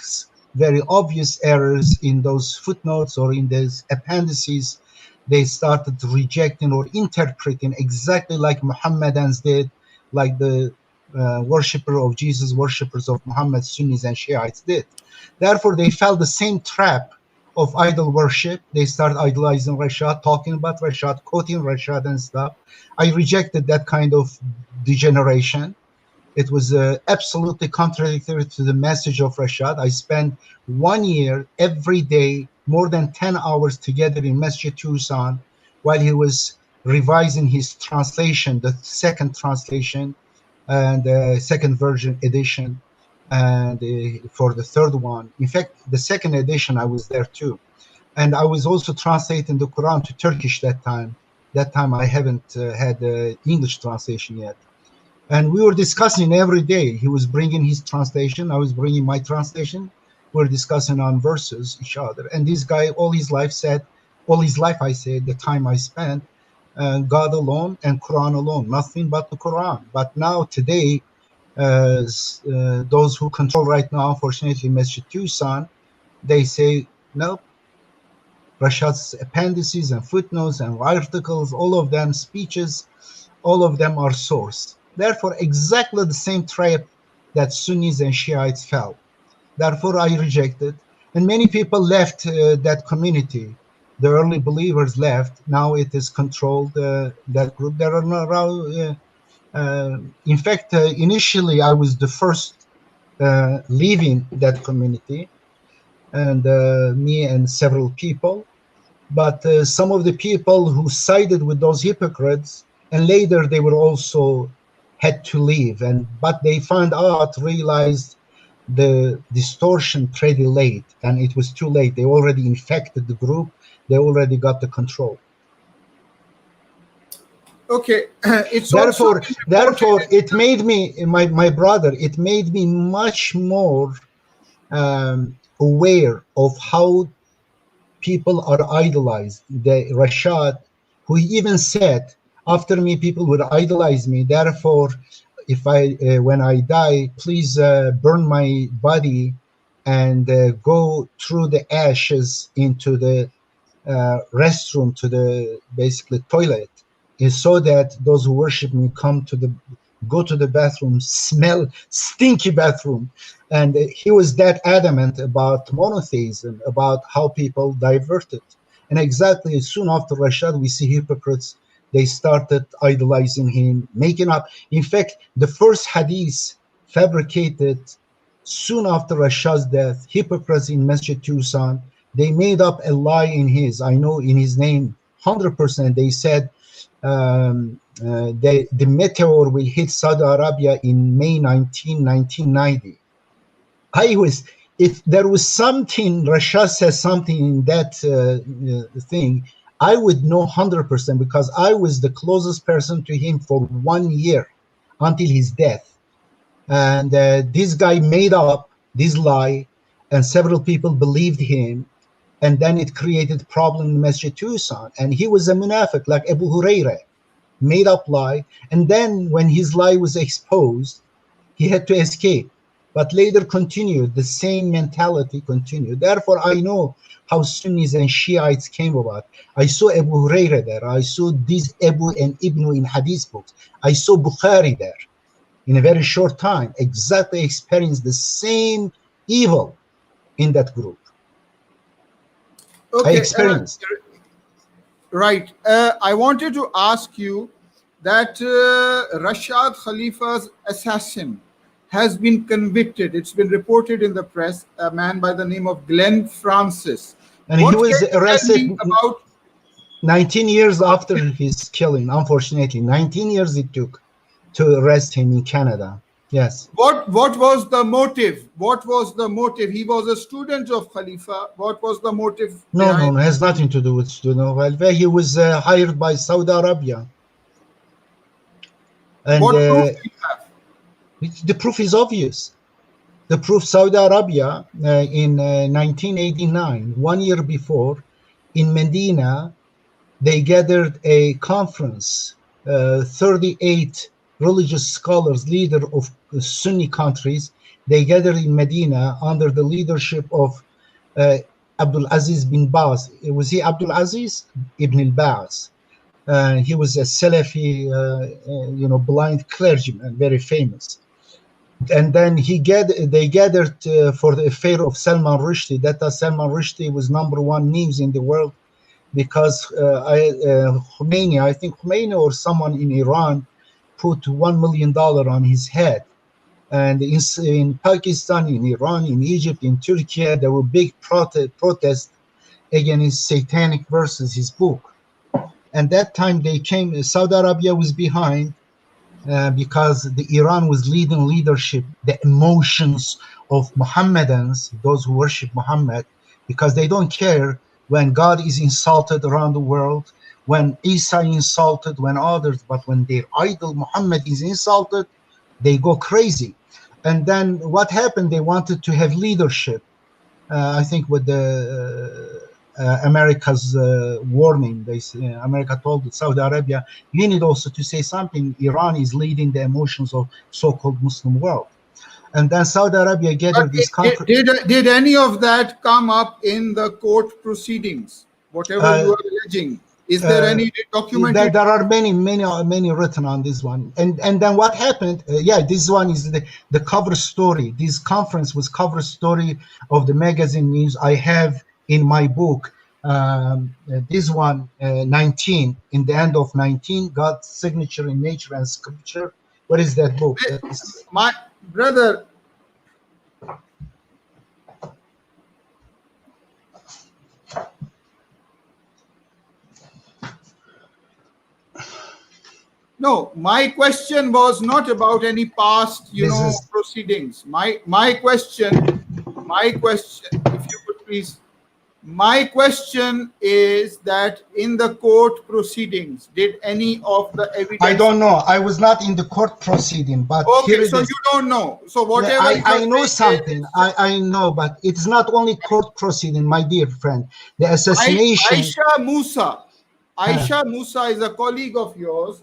S2: very obvious errors in those footnotes or in those appendices. They started rejecting or interpreting exactly like Muhammadans did, like the worshipper of Jesus, worshippers of Muhammad, Sunnis and Shiites did. Therefore, they fell the same trap of idol worship. They start idolizing Rashad, talking about Rashad, quoting Rashad and stuff. I rejected that kind of degeneration. It was absolutely contradictory to the message of Rashad. I spent 1 year every day, more than 10 hours together in Masjid Tucson while he was revising his translation, the second translation and the second version edition. And for the third one, in fact, the second edition, I was there too. And I was also translating the Quran to Turkish that time. That time I haven't had English translation yet. And we were discussing every day. He was bringing his translation, I was bringing my translation. We were discussing on verses each other. And this guy all his life I said, the time I spent, God alone and Quran alone, nothing but the Quran. But now today, those who control right now, unfortunately, Masjid Tucson, they say, no, Rashad's appendices and footnotes and articles, all of them speeches, all of them are source. Therefore, exactly the same trap that Sunnis and Shiites fell. Therefore, I rejected. And many people left that community. The early believers left. Now it is controlled, that group. There are no, in fact, initially I was the first leaving that community, and me and several people. But some of the people who sided with those hypocrites, and later they were also had to leave, but they realized the distortion pretty late, and it was too late. They already infected the group. They already got the control.
S1: Okay, it's also
S2: Therefore,
S1: been
S2: therefore,
S1: reported.
S2: it made me, my brother, it made me much more aware of how people are idolized. The Rashad, who even said, after me, people would idolize me. Therefore, if when I die, please burn my body and go through the ashes into the restroom, to the basically toilet, is so that those who worship me go to the bathroom, smell stinky bathroom. And he was that adamant about monotheism, about how people diverted. And exactly soon after Rashad, we see hypocrites. They started idolizing him, making up. In fact, the first hadith fabricated soon after Rashad's death, hypocrites in Masjid Tucson. They made up a lie in his name, 100%. They said the meteor will hit Saudi Arabia in May 1990. If there was something, Rashad says something in that thing, I would know 100% because I was the closest person to him for 1 year until his death. And this guy made up this lie, and several people believed him. And then it created problem in Masjid Tucson. And he was a munafiq, like Abu Huraira, made up lie. And then when his lie was exposed, he had to escape. But later continued, the same mentality continued. Therefore, I know how Sunnis and Shiites came about. I saw Abu Huraira there. I saw these Abu and Ibn in Hadith books. I saw Bukhari there. In a very short time, exactly experienced the same evil in that group.
S1: Okay,
S2: I experienced.
S1: Right. I wanted to ask you that Rashad Khalifa's assassin has been convicted. It's been reported in the press, a man by the name of Glenn Francis.
S2: And
S1: what
S2: he was arrested
S1: about
S2: 19 years after his killing, unfortunately. 19 years it took to arrest him in Canada. Yes.
S1: What was the motive? What was the motive? He was a student of Khalifa. What was the motive?
S2: No, it has nothing to do with student welfare. He was hired by Saudi Arabia. And
S1: what proof do you have?
S2: The proof is obvious. The proof, Saudi Arabia in 1989, 1 year before, in Medina, they gathered a conference, 38 religious scholars, leader of Sunni countries. They gathered in Medina under the leadership of Abdul Aziz bin Baz. Was he Abdul Aziz ibn al-Baz? He was a Salafi, blind clergyman, very famous. And then they gathered for the affair of Salman Rushdie. That Salman Rushdie was #1 news in the world because Khomeini, I think Khomeini or someone in Iran, put $1 million on his head. And in Pakistan, in Iran, in Egypt, in Turkey, there were big protests against satanic verses, his book. And that time Saudi Arabia was behind because the Iran was leading leadership, the emotions of Mohammedans, those who worship Muhammad, because they don't care when God is insulted around the world, when Isa insulted, when others, but when their idol Muhammad is insulted, they go crazy. And then what happened? They wanted to have leadership. I think with the America's warning, America told Saudi Arabia, you need also to say something. Iran is leading the emotions of so-called Muslim world. And then Saudi Arabia gathered this conference.
S1: Did any of that come up in the court proceedings? Whatever you are alleging. Is there any documented?
S2: There are many written on this one. And then what happened? This one is the cover story. This conference was cover story of the magazine news. I have in my book, this one, 19, in the end of 19, God's signature in nature and scripture. What is that book?
S1: My brother. No, my question was not about any past, proceedings. My question, if you could please, my question is that in the court proceedings, did any of the evidence?
S2: I don't know. I was not in the court proceeding, but
S1: okay, so you don't know. So whatever
S2: I know something. I know, but it's not only court proceeding, my dear friend. The assassination.
S1: Aisha Musa is a colleague of yours.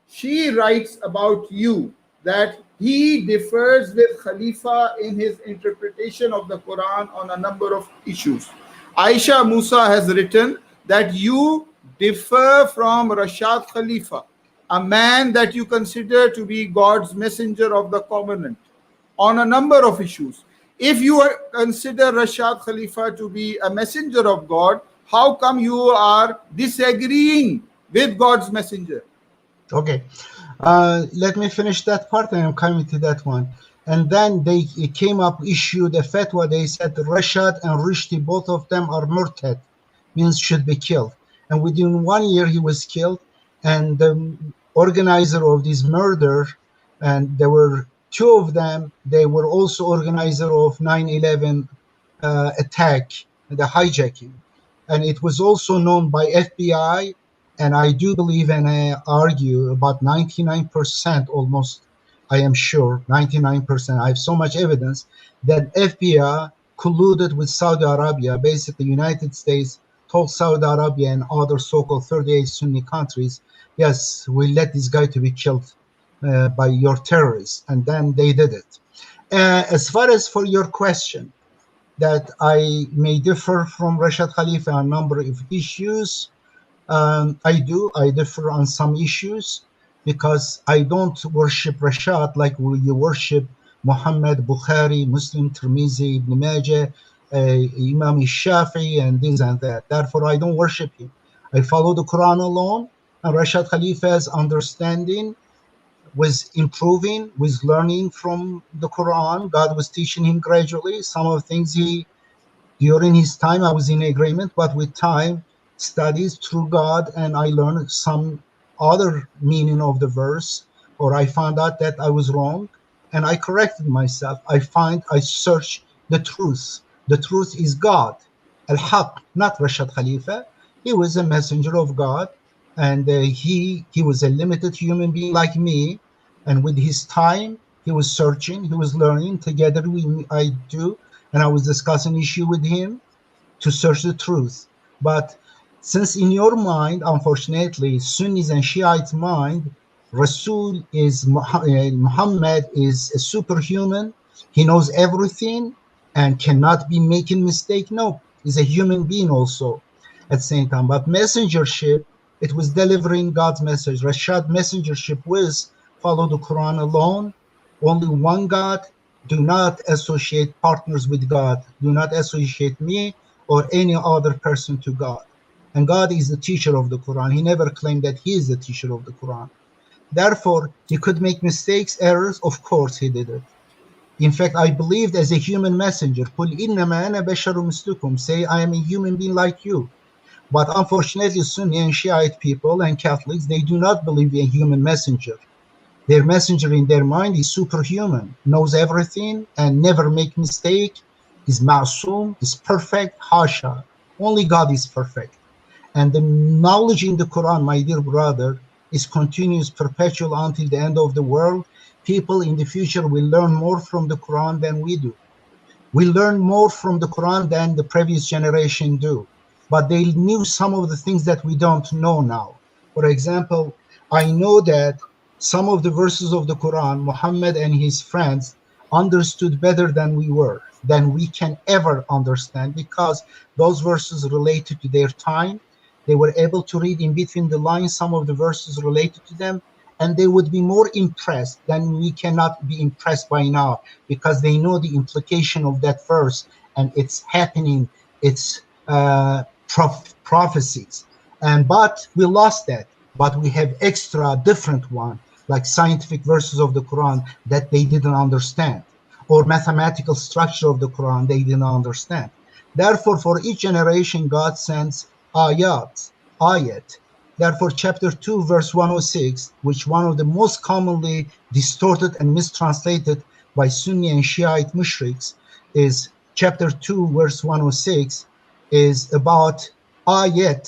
S1: She writes about you that he differs with Khalifa in his interpretation of the Quran on a number of issues. Aisha Musa has written that you differ from Rashad Khalifa, a man that you consider to be God's messenger of the covenant, on a number of issues. If you consider Rashad Khalifa to be a messenger of God, how come you are disagreeing with God's messenger?
S2: Okay, let me finish that part and I'm coming to that one. And then they came up, issued a fatwa. They said Rashad and Rushdie, both of them are murtad, means should be killed. And within 1 year, he was killed. And the organizer of this murder, and there were two of them, they were also organizer of 9/11 attack, the hijacking. And it was also known by FBI. And I do believe and I argue about 99% almost, I am sure, 99%, I have so much evidence that FBI colluded with Saudi Arabia. Basically, United States told Saudi Arabia and other so-called 38 Sunni countries, yes, we let this guy to be killed by your terrorists. And then they did it. As far as for your question, that I may differ from Rashad Khalifa on a number of issues, I differ on some issues because I don't worship Rashad like you worship Muhammad, Bukhari, Muslim, Tirmizi, Ibn Majah, Imam Shafi'i, and this and that. Therefore, I don't worship him. I follow the Quran alone, and Rashad Khalifa's understanding was improving, was learning from the Quran. God was teaching him gradually. Some of the things during his time, I was in agreement, but with time, studies through God, and I learned some other meaning of the verse, or I found out that I was wrong, and I corrected myself. I search the truth. The truth is God, Al-Haq, not Rashad Khalifa. He was a messenger of God, and he was a limited human being like me, and with his time, he was searching, he was learning. Together, and I was discussing issue with him to search the truth. But since in your mind, unfortunately, Sunnis and Shiites mind, Rasul is Muhammad is a superhuman. He knows everything and cannot be making mistake. No, he's a human being also at the same time. But messengership, it was delivering God's message. Rashad messengership was follow the Quran alone, only one God. Do not associate partners with God. Do not associate me or any other person to God. And God is the teacher of the Quran. He never claimed that he is the teacher of the Quran. Therefore, he could make mistakes, errors. Of course, he did it. In fact, I believed as a human messenger. Say, I am a human being like you. But unfortunately, Sunni and Shiite people and Catholics, they do not believe in a human messenger. Their messenger in their mind is superhuman, knows everything and never make mistake, is ma'soom, is perfect, hasha. Only God is perfect. And the knowledge in the Quran, my dear brother, is continuous, perpetual until the end of the world. People in the future will learn more from the Quran than we do. We learn more from the Quran than the previous generation do. But they knew some of the things that we don't know now. For example, I know that some of the verses of the Quran, Muhammad and his friends understood better than we can ever understand, because those verses related to their time. They were able to read in between the lines some of the verses related to them, and they would be more impressed than we cannot be impressed by now, because they know the implication of that verse and it's happening, it's prophecies. But we lost that. But we have extra different one, like scientific verses of the Quran that they didn't understand, or mathematical structure of the Quran they didn't understand. Therefore, for each generation, God sends ayat. Therefore, chapter 2, verse 106, which one of the most commonly distorted and mistranslated by Sunni and Shiite mushriks, is chapter 2, verse 106, is about ayat.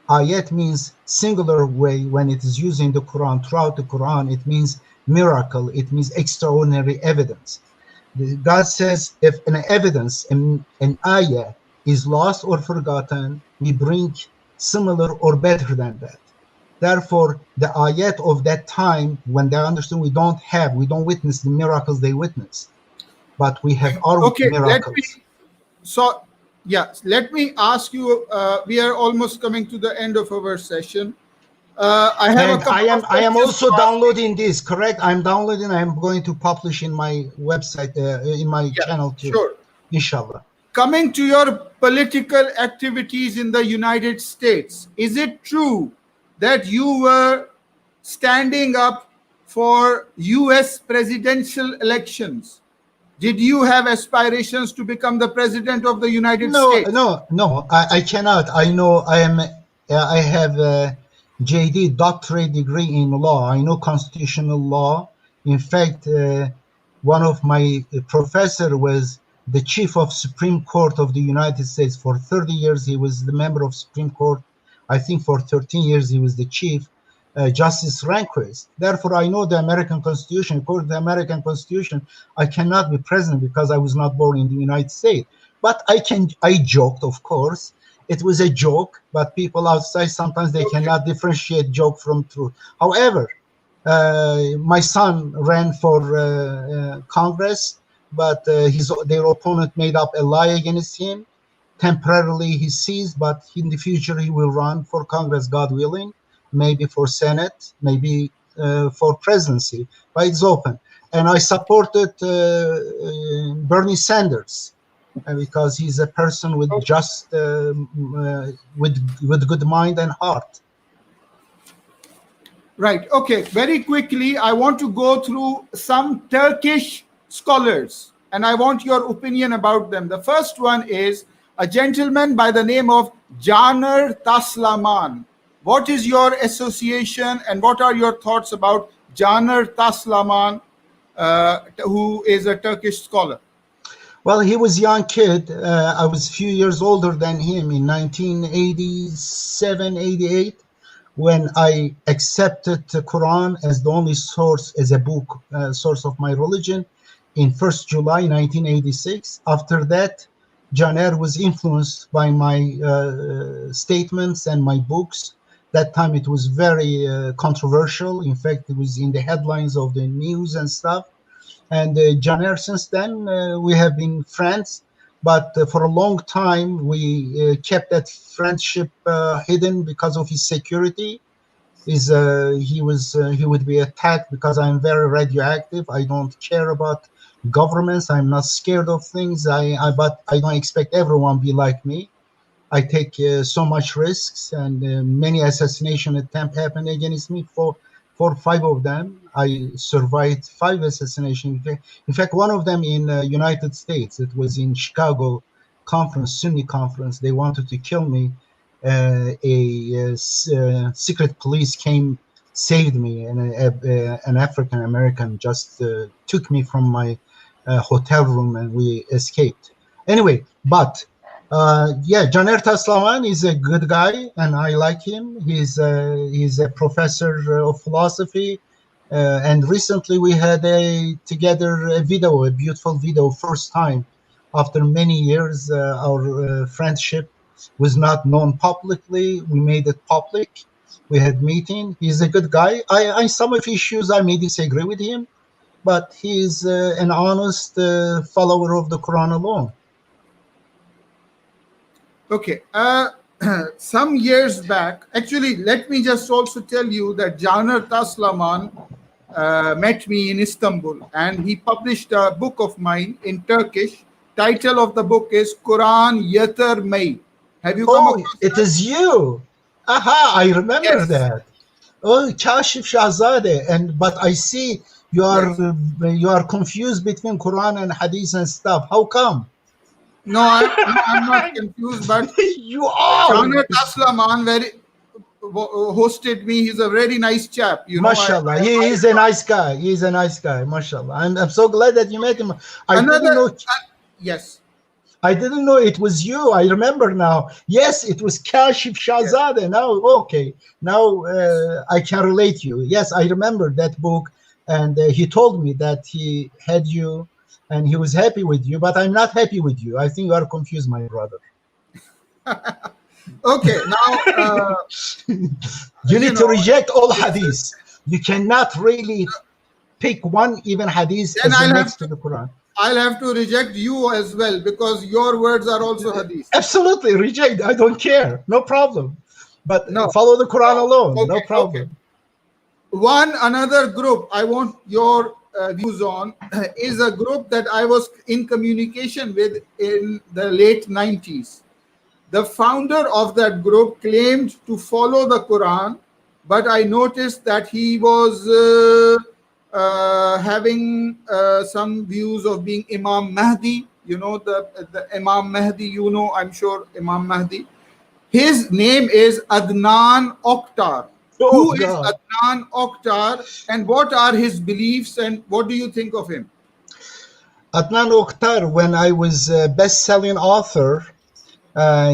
S2: Ayat means singular way when it is used in the Quran. Throughout the Quran, it means miracle. It means extraordinary evidence. God says if an evidence, an ayah, is lost or forgotten, we bring similar or better than that. Therefore, the ayat of that time, when they understand, we don't witness the miracles they witnessed, but we have our
S1: Okay,
S2: miracles.
S1: let me ask you. We are almost coming to the end of our session. I have a
S2: And
S1: couple of
S2: I am
S1: questions
S2: also
S1: to ask you.
S2: downloading this, correct? I'm downloading. I'm going to publish in my website, in my channel too,
S1: Sure.
S2: inshallah.
S1: Coming to your political activities in the United States, is it true that you were standing up for US presidential elections. Did you have aspirations to become the president of the United States?
S2: No. I cannot. I know I am. I have a JD doctorate degree in law. I know constitutional law. In fact, one of my professor was the chief of Supreme Court of the United States for 30 years. He was the member of Supreme Court. I think for 13 years he was the chief. Justice Rehnquist. Therefore, I know the American Constitution. According to the American Constitution, I cannot be president because I was not born in the United States. But I joked, of course. It was a joke, but people outside sometimes they cannot differentiate joke from truth. However, my son ran for Congress, but their opponent made up a lie against him. Temporarily he ceased, but in the future he will run for Congress, God willing, maybe for Senate, maybe for presidency, but it's open. And I supported Bernie Sanders because he's a person with just with good mind and heart.
S1: Right. Okay. Very quickly, I want to go through some Turkish scholars, and I want your opinion about them. The first one is a gentleman by the name of Caner Taslaman. What is your association, and what are your thoughts about Caner Taslaman, who is a Turkish scholar?
S2: Well, he was a young kid. I was a few years older than him in 1987, 88, when I accepted the Quran as the only source, as a book, source of my religion in 1st July 1986. After that, Caner was influenced by my statements and my books. That time it was very controversial. In fact, it was in the headlines of the news and stuff. And Caner, since then, we have been friends. But for a long time, we kept that friendship hidden because of his security. He would be attacked because I'm very radioactive. I don't care about governments. I'm not scared of things. But I don't expect everyone be like me. I take so much risks, and many assassination attempts happened against me. For 5 of them, I survived 5 assassinations. In fact, one of them in United States. It was in Chicago conference, Sunni conference. They wanted to kill me. Secret police came, saved me, and an African American just took me from my hotel room, and we escaped. Anyway, but Caner Taslaman is a good guy, and I like him. He's a professor of philosophy, and recently we had together a beautiful video, first time after many years. Our friendship was not known publicly. We made it public. We had meeting. He's a good guy. I some of issues I may disagree with him, but he's an honest follower of the Quran alone.
S1: Okay. Some years back, actually, let me just also tell you that Caner Taslaman met me in Istanbul, and he published a book of mine in Turkish. Title of the book is Quran Yeter May. Have you come across
S2: it
S1: that?
S2: is you. Aha, I remember
S1: Yes.
S2: that. Oh, Kashif Shahzada. But I see you are confused between Quran and Hadith and stuff. How come?
S1: No, I'm not confused, but
S2: You are.
S1: Caner Taslaman hosted me. He's a very nice chap.
S2: Mashallah. He is a nice guy. He is a nice guy. Mashallah. I'm so glad that you met him. I didn't know.
S1: Yes.
S2: I didn't know it was you. I remember now. Yes, it was Kashif Shahzada. Yes. Now, okay. Now I can relate you. Yes, I remember that book. And he told me that he had you and he was happy with you. But I'm not happy with you. I think you are confused, my brother.
S1: Okay. Now,
S2: you need to reject all hadith. You cannot really pick one even hadith as the next to the Quran.
S1: I'll have to reject you as well, because your words are also hadith.
S2: Absolutely, reject. I don't care. No problem. But follow the Quran alone. Okay, no problem.
S1: Okay. Another group I want your views on is a group that I was in communication with in the late 90s. The founder of that group claimed to follow the Quran, but I noticed that he was having some views of being Imam Mahdi. You know the Imam Mahdi. You know, I'm sure Imam Mahdi. His name is Adnan Oktar.
S2: Oh
S1: Who is
S2: God.
S1: Adnan Oktar, and what are his beliefs, and what do you think of him?
S2: Adnan Oktar, when I was a best-selling author,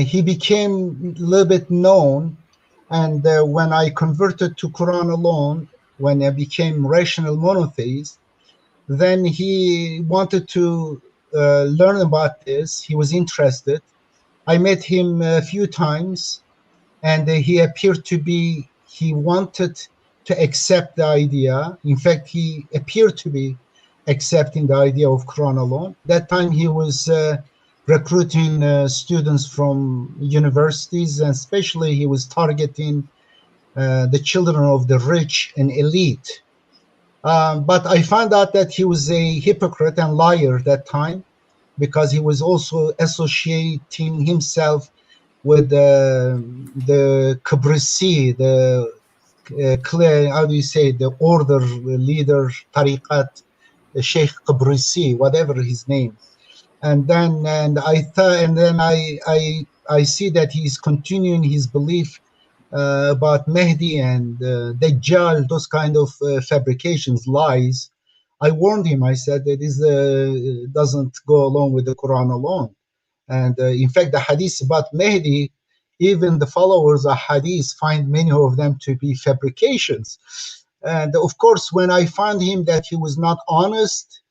S2: he became a little bit known. And when I converted to Quran alone, when I became rational monotheist, then he wanted to learn about this. He was interested. I met him a few times, and he appeared to be, he wanted to accept the idea. In fact, he appeared to be accepting the idea of Quran alone. That time he was recruiting students from universities, and especially he was targeting the children of the rich and elite. But I found out that he was a hypocrite and liar that time, because he was also associating himself with the Kibrisi, the clear, how do you say, the order leader, Tariqat, Sheikh Kibrisi, whatever his name. And then, and I thought, and then I see that he's continuing his belief about Mehdi and Dajjal, those kind of fabrications, lies. I warned him. I said that this doesn't go along with the Quran alone. And in fact, the hadith about Mehdi, even the followers of hadith find many of them to be fabrications. And of course, when I found him that he was not honest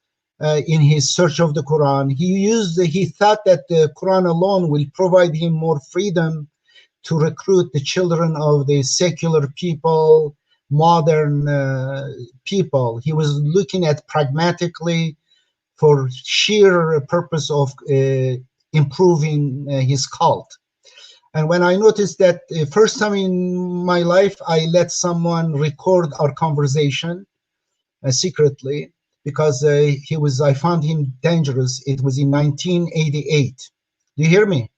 S2: in his search of the Quran, he thought that the Quran alone will provide him more freedom to recruit the children of the secular people, modern people. He was looking at pragmatically for sheer purpose of improving his cult. And when I noticed that first time in my life, I let someone record our conversation secretly, because I found him dangerous. It was in 1988. Do you hear me?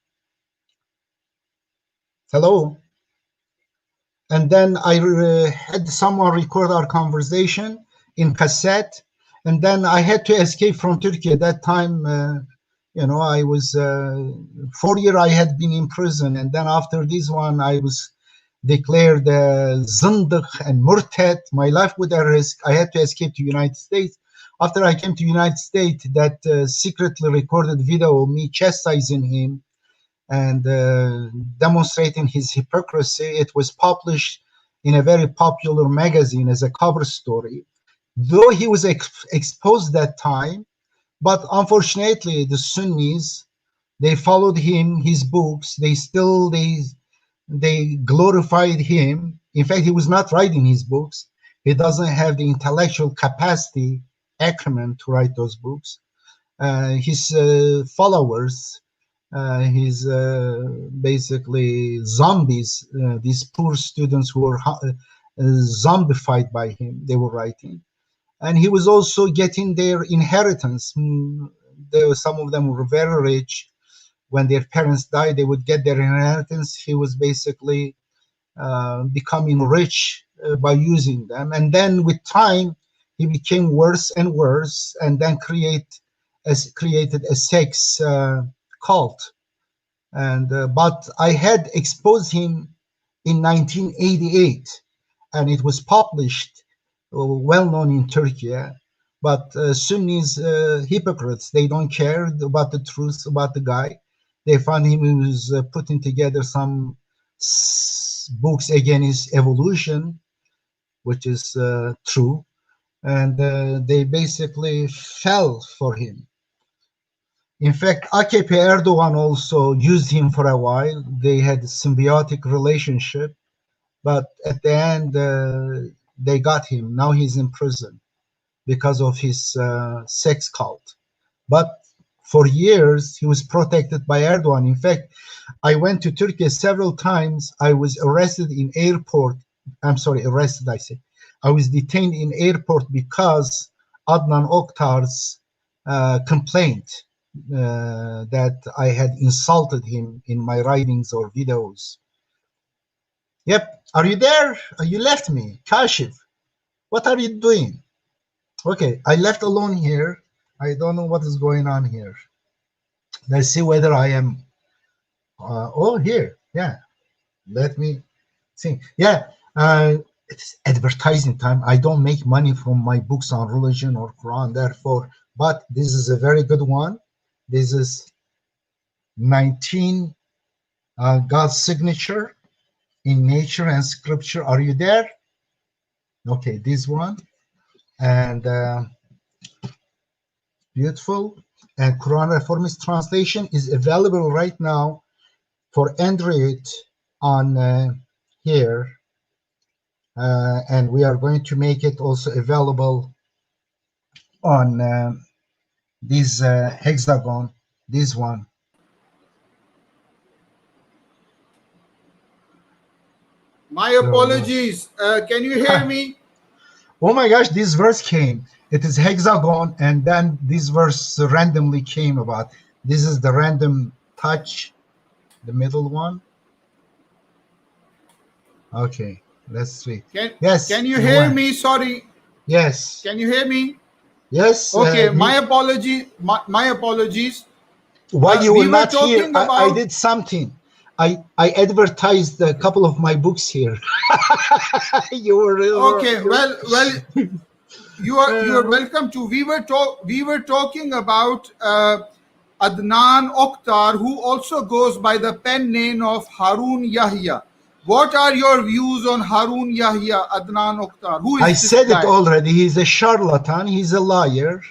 S2: Hello? And then I had someone record our conversation in cassette, and then I had to escape from Turkey. At that time, I was 4 years I had been in prison, and then after this one, I was declared zindiq and murtad. My life was at risk. I had to escape to United States. After I came to United States, that secretly recorded video of me chastising him and demonstrating his hypocrisy. It was published in a very popular magazine as a cover story. Though he was exposed that time, but unfortunately the Sunnis, they followed him, his books. They glorified him. In fact, he was not writing his books. He doesn't have the intellectual capacity, acumen to write those books. His followers, his basically zombies, these poor students who were zombified by him, they were writing. And he was also getting their inheritance. Some of them were very rich. When their parents died, they would get their inheritance. He was basically becoming rich by using them. And then with time, he became worse and worse, and then created a sex cult. And but I had exposed him in 1988, and it was published, well known in Turkey. But Sunnis, hypocrites, they don't care about the truth about the guy. They found him, he was putting together some books against evolution, which is true, and they basically fell for him. In fact, AKP Erdogan also used him for a while. They had a symbiotic relationship, but at the end, they got him. Now he's in prison because of his sex cult. But for years, he was protected by Erdogan. In fact, I went to Turkey several times. I was arrested in airport. I'm sorry, arrested, I say. I was detained in airport because Adnan Oktar's complaint that I had insulted him in my writings or videos. Yep. Are you there? You left me. Kashif, what are you doing? Okay, I left alone here. I don't know what is going on here. Let's see whether I am. Oh, here. Yeah. Let me see. Yeah. It's advertising time. I don't make money from my books on religion or Quran, therefore, but this is a very good one. This is 19 God's signature in nature and scripture. Are you there? Okay, this one. And beautiful. And Quran Reformist translation is available right now for Android on here. And we are going to make it also available on this hexagon, this one.
S1: My
S2: So,
S1: apologies. Can you hear me?
S2: oh my gosh, this verse came. It is hexagon, and then this verse randomly came about. This is the random touch, the middle one. Okay, let's see. Yes,
S1: Can you
S2: it
S1: hear
S2: went.
S1: me? Sorry.
S2: Yes,
S1: Can you hear me?
S2: yes.
S1: Okay, my apology. My apologies.
S2: While you were
S1: We were
S2: not here,
S1: talking
S2: I
S1: about.
S2: did something. I advertised a couple of my books here. you were
S1: Okay, well, you are welcome to. We were talking about Adnan Oktar, who also goes by the pen name of Harun Yahya. What are your views on Harun Yahya, Adnan Oktar? Who
S2: I
S1: is this
S2: said it
S1: guy?
S2: already. He's a charlatan. He's a liar.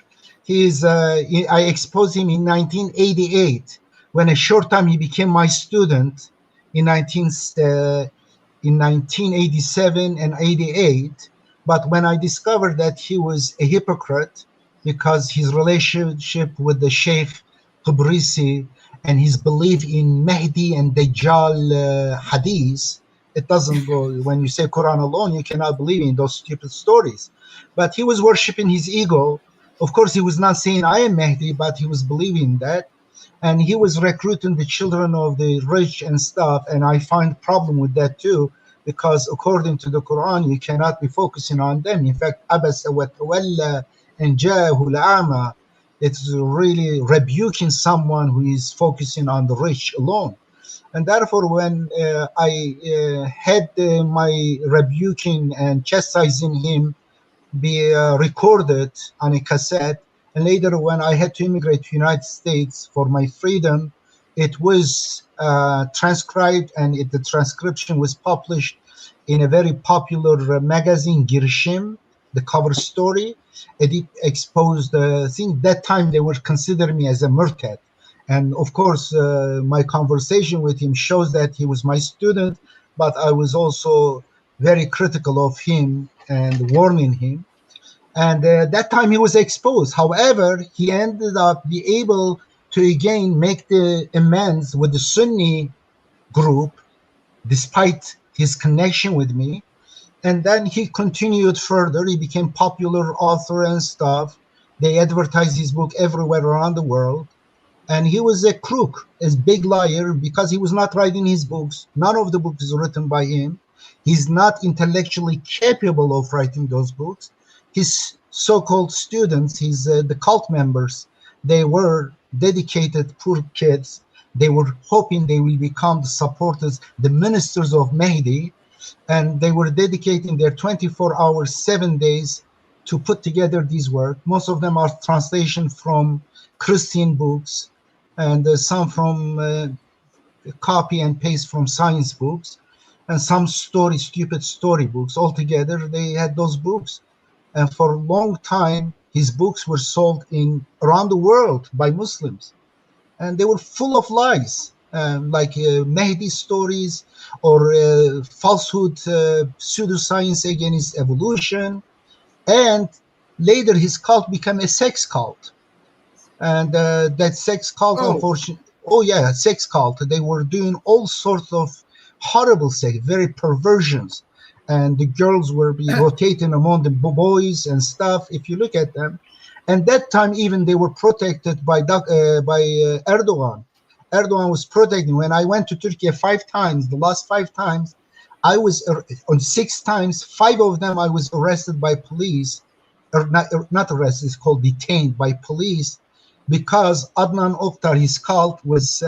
S2: I exposed him in 1988 when a short time he became my student in 1987 and 88. But when I discovered that he was a hypocrite because his relationship with the Sheikh Qibrisi and his belief in Mahdi and Dajjal hadith, it doesn't go. When you say Quran alone, you cannot believe in those stupid stories. But he was worshiping his ego. Of course, he was not saying I am Mahdi, but he was believing that. And he was recruiting the children of the rich and stuff. And I find problem with that too, because according to the Quran, you cannot be focusing on them. In fact, Abasa wa Tawalla and Jahul Ama, it's really rebuking someone who is focusing on the rich alone. And therefore, when I had my rebuking and chastising him be recorded on a cassette, and later when I had to immigrate to United States for my freedom, it was transcribed, and the transcription was published in a very popular magazine, Girshim, the cover story. It exposed the thing. That time they were considering me as a murtad. And of course, my conversation with him shows that he was my student, but I was also very critical of him and warning him. And that time he was exposed. However, he ended up be able to again make the amends with the Sunni group, despite his connection with me. And then he continued further. He became popular author and stuff. They advertised his book everywhere around the world. And he was a crook, a big liar, because he was not writing his books. None of the books is written by him. He's not intellectually capable of writing those books. His so-called students, the cult members, they were dedicated poor kids. They were hoping they will become the supporters, the ministers of Mahdi, and they were dedicating their 24 hours, 7 days to put together these work. Most of them are translation from Christian books, and some from copy and paste from science books, and some stupid story books. Altogether, they had those books. And for a long time, his books were sold around the world by Muslims. And they were full of lies, like Mahdi stories or falsehood, pseudoscience against evolution. And later, his cult became a sex cult. And that sex cult,
S1: Oh,
S2: unfortunately, oh yeah, sex cult. They were doing all sorts of horrible sex, very perversions, and the girls were be rotating among the boys and stuff. If you look at them, and that time even they were protected by Erdogan. Erdogan was protecting. When I went to Turkey 5 times, the last 5 times, I was on 6 times. 5 of them I was arrested by police not arrested, it's called detained by police, because Adnan Oktar, his cult, was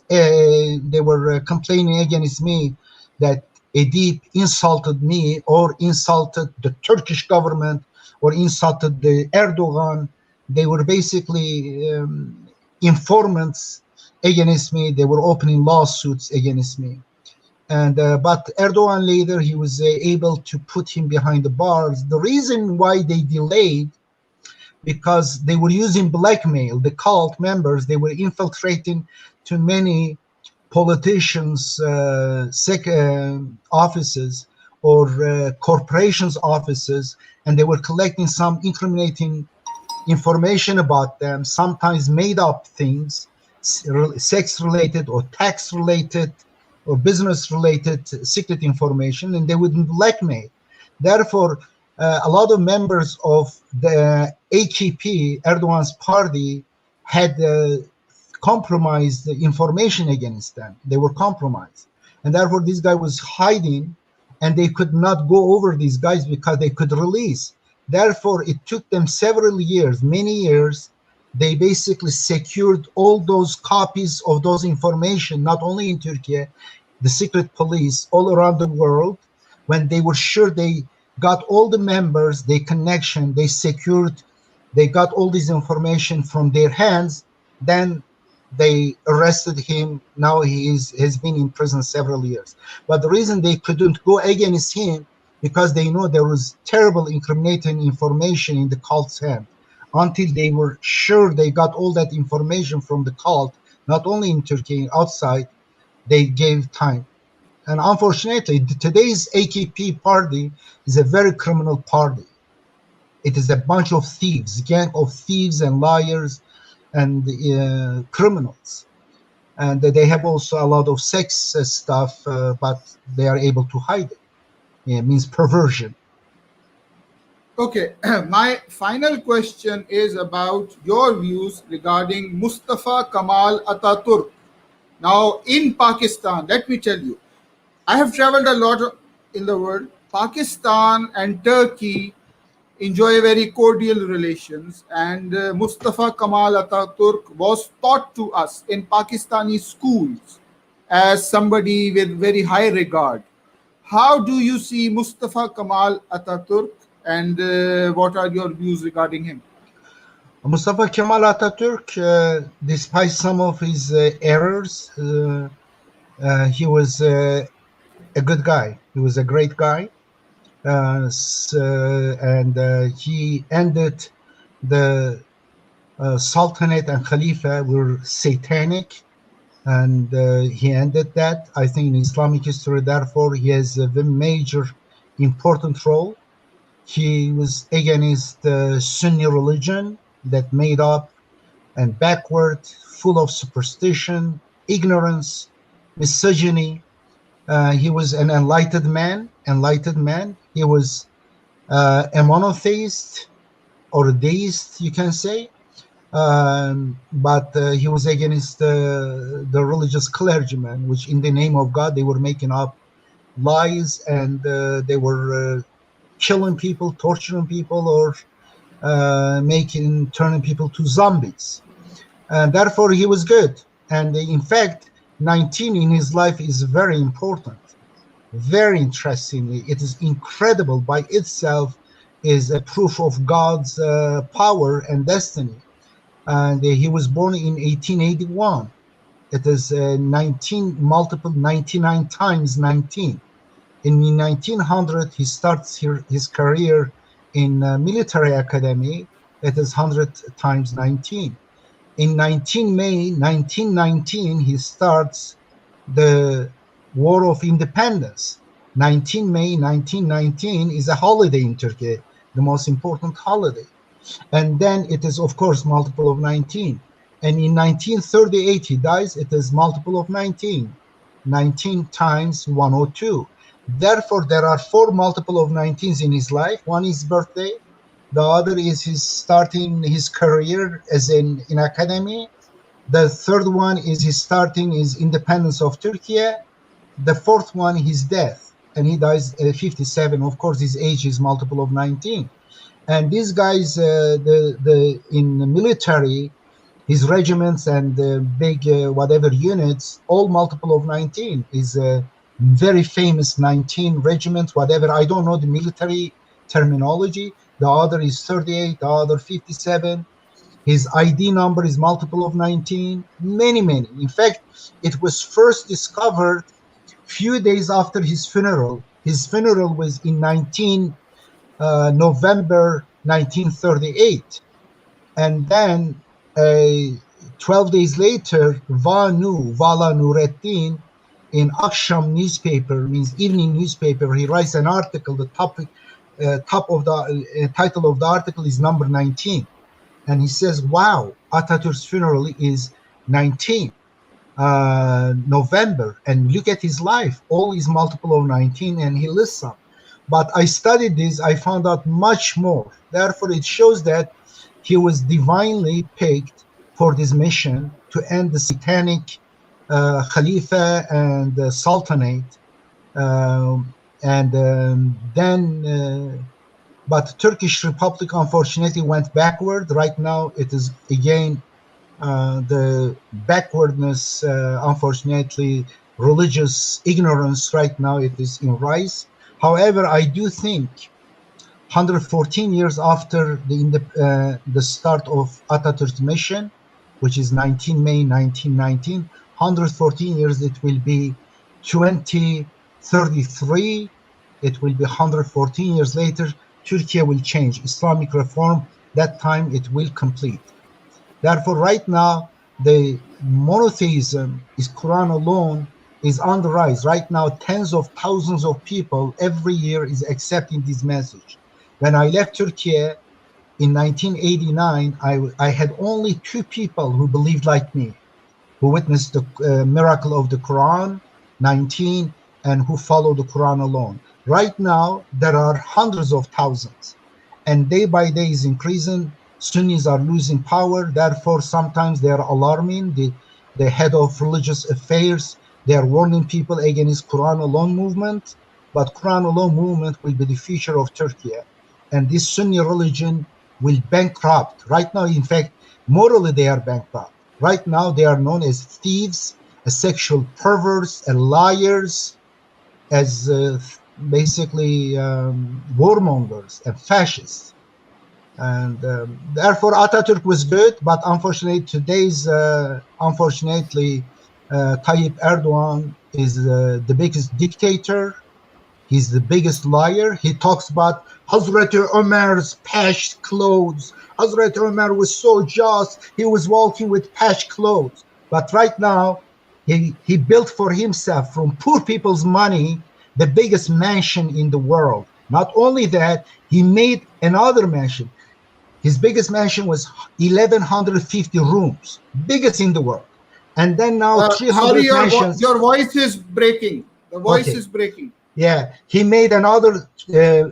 S2: they were complaining against me that Edip insulted me or insulted the Turkish government or insulted the Erdogan. They were basically informants against me. They were opening lawsuits against me. And but Erdogan later, he was able to put him behind the bars. The reason why they delayed, because they were using blackmail. The cult members, they were infiltrating to many politicians' offices or corporations' offices, and they were collecting some incriminating information about them, sometimes made up things, sex-related or tax-related or business-related secret information, and they would blackmail. Therefore, a lot of members of the AKP, Erdogan's party, had compromised the information against them. They were compromised. And therefore, this guy was hiding, and they could not go over these guys because they could release. Therefore, it took them several years, many years. They basically secured all those copies of those information, not only in Turkey, the secret police all around the world. When they were sure they got all the members, their connection, they secured, they got all this information from their hands, then they arrested him. Now he has been in prison several years. But the reason they couldn't go against him, because they know there was terrible incriminating information in the cult's hand. Until they were sure they got all that information from the cult, not only in Turkey, outside, they gave time. And unfortunately, today's AKP party is a very criminal party. It is a bunch of thieves, gang of thieves and liars and criminals. And they have also a lot of sex stuff, but they are able to hide it. It means perversion.
S1: Okay, my final question is about your views regarding Mustafa Kemal Ataturk. Now, in Pakistan, let me tell you, I have traveled a lot in the world. Pakistan and Turkey enjoy very cordial relations, and Mustafa Kemal Ataturk was taught to us in Pakistani schools as somebody with very high regard. How do you see Mustafa Kemal Ataturk, and what are your views regarding him?
S2: Mustafa Kemal Atatürk, despite some of his errors, he was a good guy. He was a great guy. And he ended the Sultanate and Khalifa were satanic, and he ended that, I think, in Islamic history. Therefore, he has a very major, important role. He was against the Sunni religion that made up and backward, full of superstition, ignorance, misogyny. He was an enlightened man. He was a monotheist or a deist, you can say. But he was against the religious clergymen, which in the name of God, they were making up lies, and they were killing people, torturing people, or turning people to zombies. And therefore, he was good. And in fact, 19 in his life is very important. Very interestingly, it is incredible by itself, is a proof of God's power and destiny. And he was born in 1881. It is 99 times 19. In 1900, he starts his career in military academy. It is 100 times 19. In 19 May 1919, he starts the War of Independence. 19 May 1919 is a holiday in Turkey, the most important holiday. And then it is, of course, multiple of 19. And in 1938, he dies. It is multiple of 19. 19 times 102. Therefore, there are 4 multiple of 19s in his life. One is birthday. The other is his starting his career as in academy. The third one is his starting his independence of Turkey. The fourth one, his death. And he dies at 57. Of course, his age is multiple of 19. And these guys, in the military, his regiments and big whatever units, all multiple of 19 is a very famous 19 regiment, whatever. I don't know the military terminology. The other is 38, the other 57. His ID number is multiple of 19. Many, many. In fact, it was first discovered few days after his funeral. His funeral was in November 1938. And then 12 days later, Vala Nureddin, in Aksham newspaper, means evening newspaper, he writes an article. The top of the title of the article is number 19. And he says, wow, Atatürk's funeral is 19 November. And look at his life. All is multiple of 19, and he lists some. But I studied this. I found out much more. Therefore, it shows that he was divinely picked for this mission to end the satanic Khalifa and Sultanate. But Turkish Republic unfortunately went backward. Right now, it is again the backwardness, unfortunately, religious ignorance. Right now, it is in rise. However, I do think 114 years after the start of Atatürk's mission, which is 19 May 1919, 114 years, it will be 2033. It will be 114 years later. Turkey will change. Islamic reform, that time it will complete. Therefore, right now, the monotheism is Quran alone is on the rise. Right now, tens of thousands of people every year is accepting this message. When I left Turkey in 1989, I had only 2 people who believed like me, who witnessed the miracle of the Quran, 19, and who follow the Quran alone. Right now, there are hundreds of thousands, and day by day is increasing. Sunnis are losing power. Therefore, sometimes they are alarming. The head of religious affairs, they are warning people against Quran alone movement. But Quran alone movement will be the future of Turkey. And this Sunni religion will bankrupt. Right now, in fact, morally they are bankrupt. Right now, they are known as thieves, as sexual perverts, and liars, as basically warmongers and fascists. And therefore, Atatürk was good, but unfortunately, today's Tayyip Erdogan is the biggest dictator. He's the biggest liar. He talks about Hazreti Ömer's patched clothes. Hazreti Ömer was so just. He was walking with patched clothes. But right now, he built for himself from poor people's money the biggest mansion in the world. Not only that, he made another mansion. His biggest mansion was 1,150 rooms, biggest in the world. And then now 300 mansions.
S1: Your voice is breaking. The voice is breaking.
S2: Yeah, he made another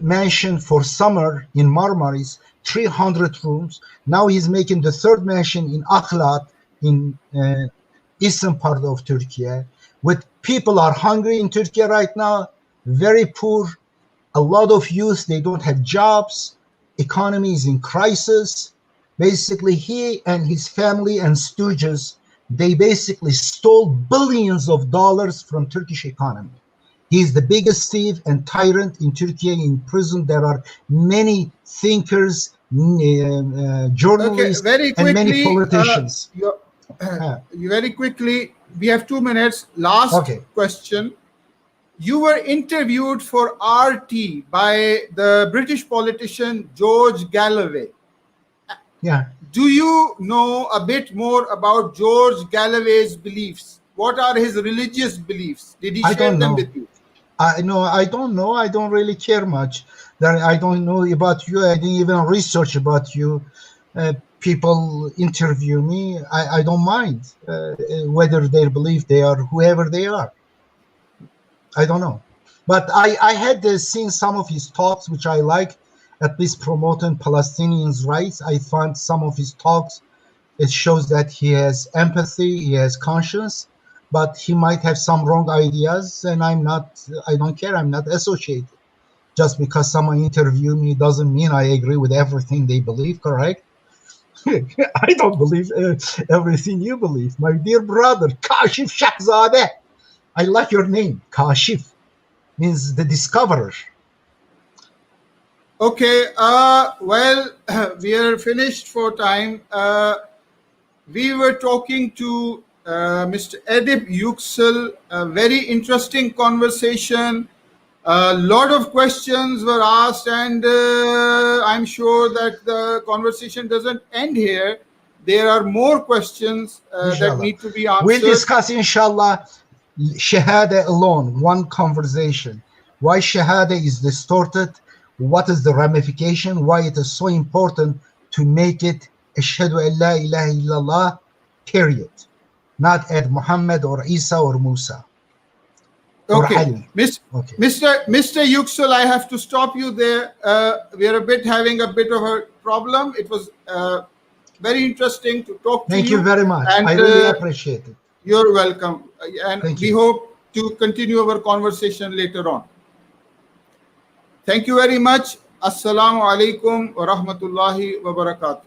S2: mansion for summer in Marmaris, 300 rooms. Now he's making the third mansion in Aklat, in eastern part of Turkey. With people are hungry in Turkey right now, very poor. A lot of youth, they don't have jobs. Economy is in crisis. Basically, he and his family and stooges, they basically stole billions of dollars from Turkish economy. He is the biggest thief and tyrant in Turkey. In prison, there are many thinkers, journalists, and many politicians.
S1: Very quickly, we have 2 minutes. Last question. You were interviewed for RT by the British politician George Galloway.
S2: Yeah.
S1: Do you know a bit more about George Galloway's beliefs? What are his religious beliefs? Did he share them with you?
S2: I don't know. I don't really care much. I don't know about you. I didn't even research about you. People interview me. I don't mind whether they believe they are whoever they are. I don't know. But I had seen some of his talks, which I like, at least promoting Palestinians' rights. I find some of his talks, it shows that he has empathy, he has conscience, but he might have some wrong ideas, and I don't care. I'm not associated. Just because someone interview me doesn't mean I agree with everything they believe, correct? I don't believe everything you believe. My dear brother, Kashif Shahzada. I like your name. Kashif means the discoverer.
S1: Okay, well, we are finished for time. We were talking to Mr. Edip Yuksel, a very interesting conversation. A lot of questions were asked, and I'm sure that the conversation doesn't end here. There are more questions that
S2: Inshallah.
S1: need to be
S2: We'll
S1: answered.
S2: discuss, inshallah, Shahada alone, one conversation. Why Shahada is distorted, what is the ramification, why it is so important to make it Ashhadu an la ilaha illallah, period. Not add Muhammad or Isa or Musa or
S1: Okay,
S2: Ali. Okay.
S1: Mr. Yuksel, I have to stop you there. We are having a bit of a problem. It was very interesting to talk to
S2: Thank
S1: you.
S2: you very much.
S1: And
S2: I really appreciate it.
S1: you're welcome. And
S2: Thank
S1: we
S2: you.
S1: hope to continue our conversation later on. Thank you very much. Assalamu alaikum wa rahmatullahi wa barakatuh.